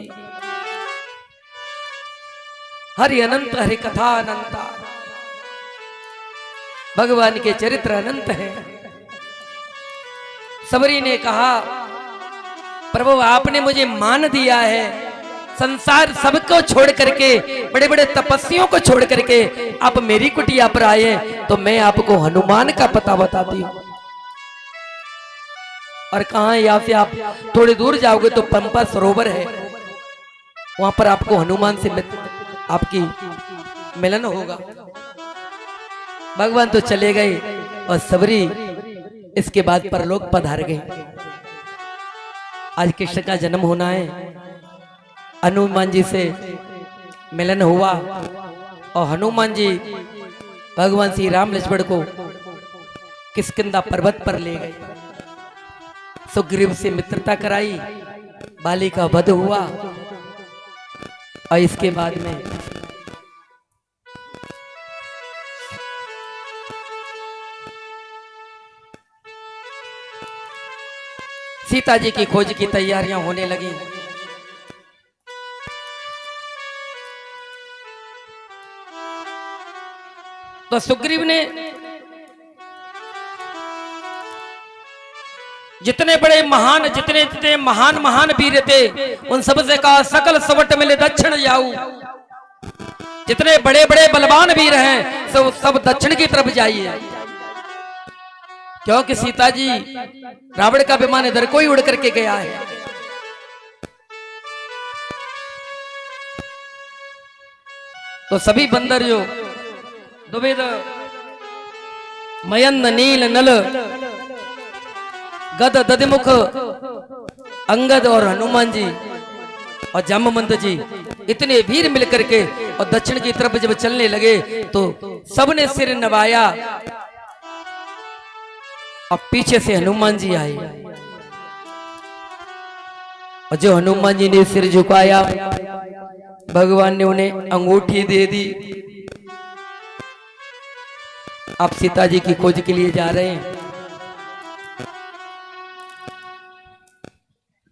[SPEAKER 1] हरि अनंत हरि कथा अनंता। भगवान के चरित्र अनंत है। सबरी ने कहा प्रभु आपने मुझे मान दिया है, संसार सबको छोड़ करके, बड़े बड़े तपस्वियों को छोड़ करके आप मेरी कुटिया पर आए तो मैं आपको हनुमान का पता बताती हूं। और कहा यहाँ से आप थोड़ी दूर जाओगे तो पंपा सरोवर है, वहां पर आपको हनुमान से आपकी मिलन होगा। भगवान तो चले गए और सबरी इसके बाद परलोक पधार गए। आज कृष्ण का जन्म होना है, हनुमान जी से मिलन हुआ और हनुमान जी भगवान श्री राम लक्ष्मण को किष्किंधा पर्वत पर ले गए। सुग्रीव से मित्रता कराई, बाली का वध हुआ और इसके बाद में सीता जी की खोज की तैयारियां होने लगी। तो सुग्रीव ने जितने बड़े महान जितने महान वीर थे उन सब से कहा सकल सवट मिले दक्षिण जाऊ। जितने बड़े बड़े बलवान वीर हैं सब दक्षिण की तरफ जाइए, क्योंकि सीता जी रावण का विमान इधर को ही उड़ करके गया है। तो सभी बंदर जो दुविध मयंद नील नल गद दधिमुख अंगद और हनुमान जी और जामवंत जी इतने वीर मिलकर के और दक्षिण की तरफ जब चलने लगे तो सबने सिर नवाया और पीछे से हनुमान जी आए और जो हनुमान जी ने सिर झुकाया भगवान ने उन्हें अंगूठी दे दी। आप सीता जी की खोज के लिए जा रहे हैं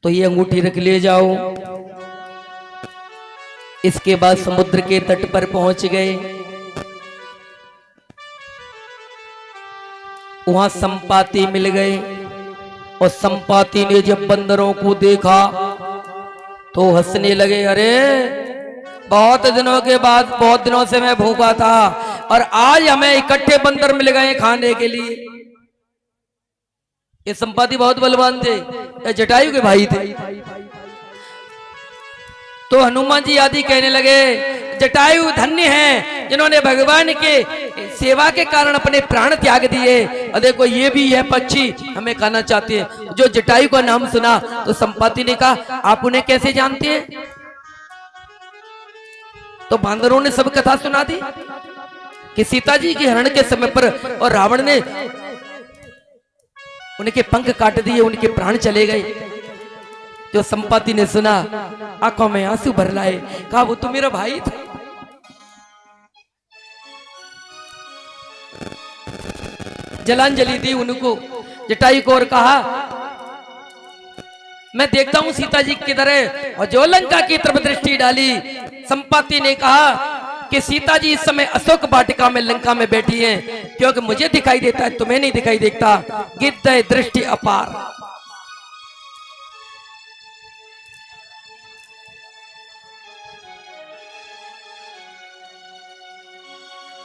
[SPEAKER 1] तो ये अंगूठी रख ले जाओ। इसके बाद समुद्र के तट पर पहुंच गए। वहां संपाति मिल गए और संपाति ने जब बंदरों को देखा तो हंसने लगे। अरे बहुत दिनों के बाद, बहुत दिनों से मैं भूखा था और आज हमें इकट्ठे बंदर मिल गए खाने के लिए। ये संपाति बहुत बलवान थे, ये जटायु के भाई थे। तो हनुमान जी आदि कहने लगे जटायु धन्य हैं जिन्होंने भगवान के सेवा के कारण अपने प्राण त्याग दिए। और देखो ये भी है पक्षी हमें खाना चाहते हैं। जो जटायु का नाम सुना तो संपाति ने कहा आप उन्हें कैसे जानते हैं? तो बांदरों ने सब कथा सुना दी कि सीता जी के हरण के समय पर और रावण ने उनके पंख काट दिए, उनके प्राण चले गए। जो संपत्ति ने सुना, आंखों में आंसू भर लाए, कहा वो तो मेरा भाई था। जलांजलि दी उनको, जटायु को, और कहा मैं देखता हूं सीता जी किधर है। और जो लंका की तरफ दृष्टि डाली, संपत्ति ने कहा कि सीता जी इस समय अशोक वाटिका में लंका में बैठी हैं, क्योंकि मुझे दिखाई देता है, तुम्हें नहीं दिखाई देता। गिद्ध दृष्टि अपार।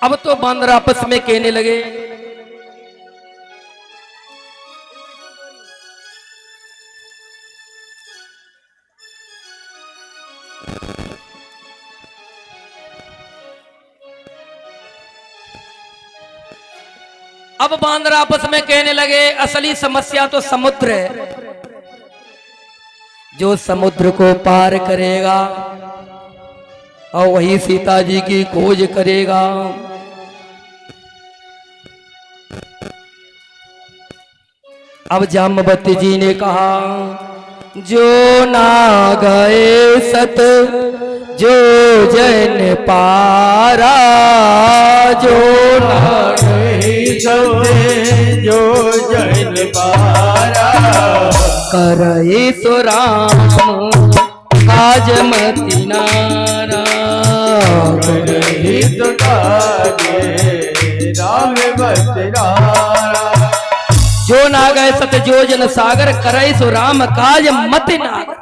[SPEAKER 1] अब तो बांदर आपस में कहने लगे, अब बांदर आपस में कहने लगे असली समस्या तो समुद्र है। जो समुद्र को पार करेगा और वही सीता जी की खोज करेगा। अब जाम्बवती जी ने कहा, जो ना गए सत जो जन पारा, जो ना गए
[SPEAKER 3] जो जन पारा,
[SPEAKER 1] करे सो राम काज मति नारा।
[SPEAKER 3] करे तो काजे राम बतरारा।
[SPEAKER 1] जो ना गए सत जो जन सागर, करे सो राम काज मति नारा।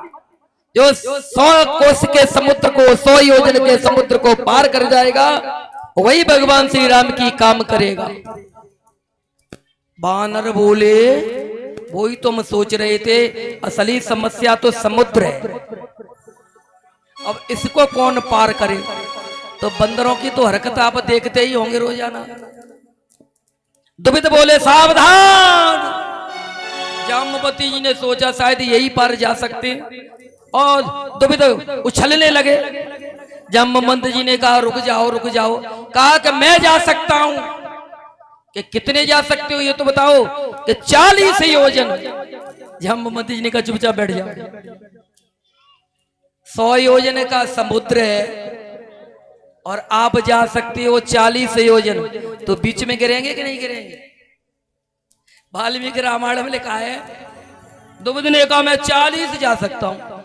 [SPEAKER 1] जो 100 कोस के समुद्र को, 100 योजन के समुद्र को पार कर जाएगा, वही भगवान श्री राम की काम करेगा। बानर बोले, वही तो हम सोच रहे थे, असली समस्या तो समुद्र है, अब इसको कौन पार करे। तो बंदरों की तो हरकत आप देखते ही होंगे रोजाना। दुबित बोले सावधान। जाम्बवती जी ने सोचा शायद यही पार जा सकते हैं, और दुबित उछलने लगे। जाम्बवंत जी ने कहा रुक जाओ रुक जाओ। कहा कि मैं जा सकता हूं। कि कितने जा सकते हो ये तो बताओ। कि 40 योजन। जाम्बवंत जी ने कहा चुपचाप बैठ जाओ। 100 योजन का समुद्र है और आप जा सकते हो 40 योजन, तो बीच में गिरेंगे कि नहीं गिरेंगे। वाल्मीकि रामायण में लिखा है, दुबद ने कहा मैं 40 जा सकता हूं।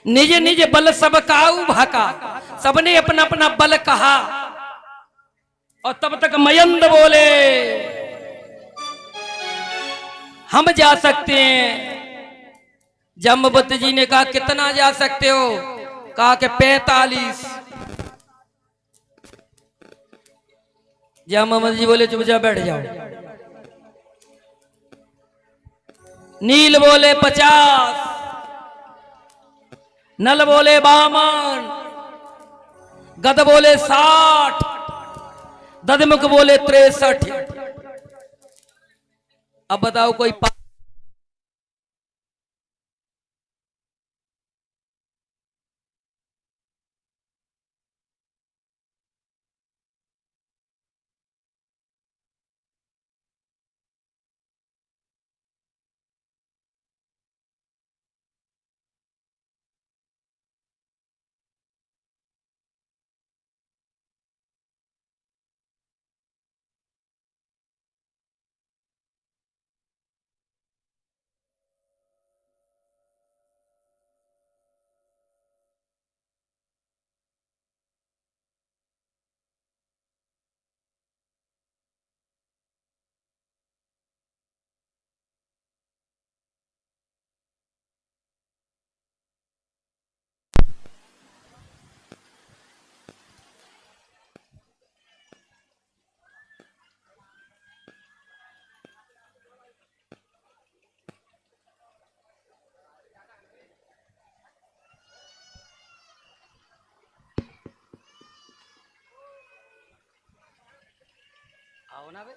[SPEAKER 1] निज निज बल सब काऊ भाका, सबने अपना अपना बल कहा। और तब तक मयंद बोले हम जा सकते हैं। जाम्बवती जी ने कहा कितना जा सकते हो। कहा कि 45। जाम्बवती जी बोले चुपचाप बैठ जाओ। नील बोले 50, नल बोले 52, गद बोले 60, दधमुख बोले 63। अब बताओ कोई आओ ना बे।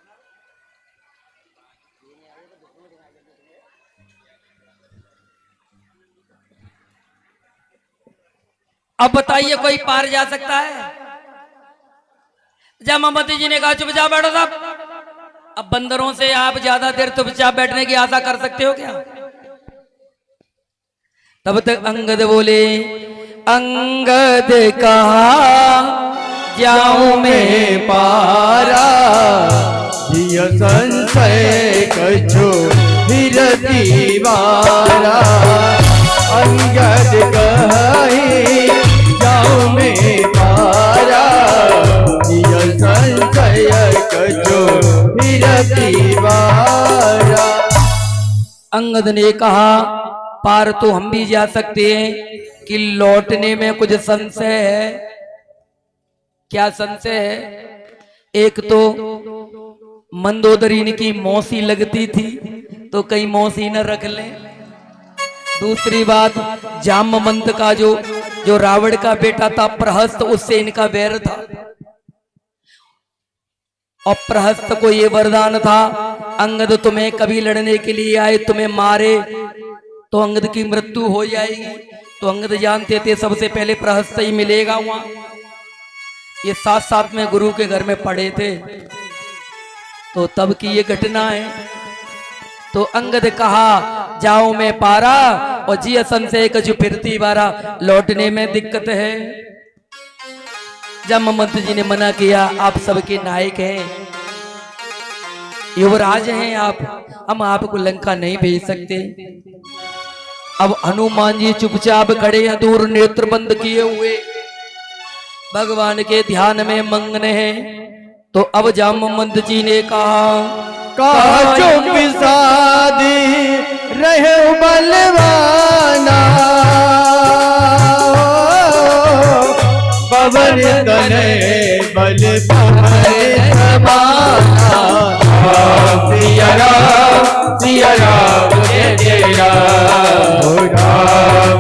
[SPEAKER 1] अब बताइए कोई पार जा सकता है। जामावती जी ने कहा चुपचाप बैठो साहब। अब बंदरों से आप ज्यादा देर चुपचाप बैठने की आशा कर सकते हो क्या? तब तक अंगद बोले, अंगद कहा जाऊं मैं
[SPEAKER 2] पारा जिय संशय कछु फिर दीवारा। अंगद कही जाऊं मैं पारा जिय संशय कछु फिर दीवारा।
[SPEAKER 1] अंगद ने कहा पार तो हम भी जा सकते हैं कि लौटने में कुछ संशय है। क्या संशय है? एक तो मंदोदरी इनकी मौसी लगती थी तो कहीं मौसी न रख ले। दूसरी बात, जामवंत का जो रावण का बेटा था प्रहस्त, उससे इनका वैर था और प्रहस्त को ये वरदान था, अंगद तुम्हें कभी लड़ने के लिए आए तुम्हें मारे तो अंगद की मृत्यु हो जाएगी। तो अंगद जानते थे सबसे पहले प्रहस्त ही मिलेगा वहां। ये साथ साथ में गुरु के घर में पड़े थे तो तब की ये घटना है। तो अंगद कहा जाओ मैं पारा और जी संशय कछु फिरती बारा, लौटने में दिक्कत है। जामवंत जी ने मना किया, आप सबके नायक हैं, युवराज हैं आप, हम आपको लंका नहीं भेज सकते। अब हनुमान जी चुपचाप खड़े हैं, दूर नेत्र बंद किए हुए, भगवान के ध्यान में मग्न है। तो अब जामवंत जी ने कहा
[SPEAKER 2] चुप साधी रहे बलवाना, पवन तने बल
[SPEAKER 3] सिया राम जय जय राम।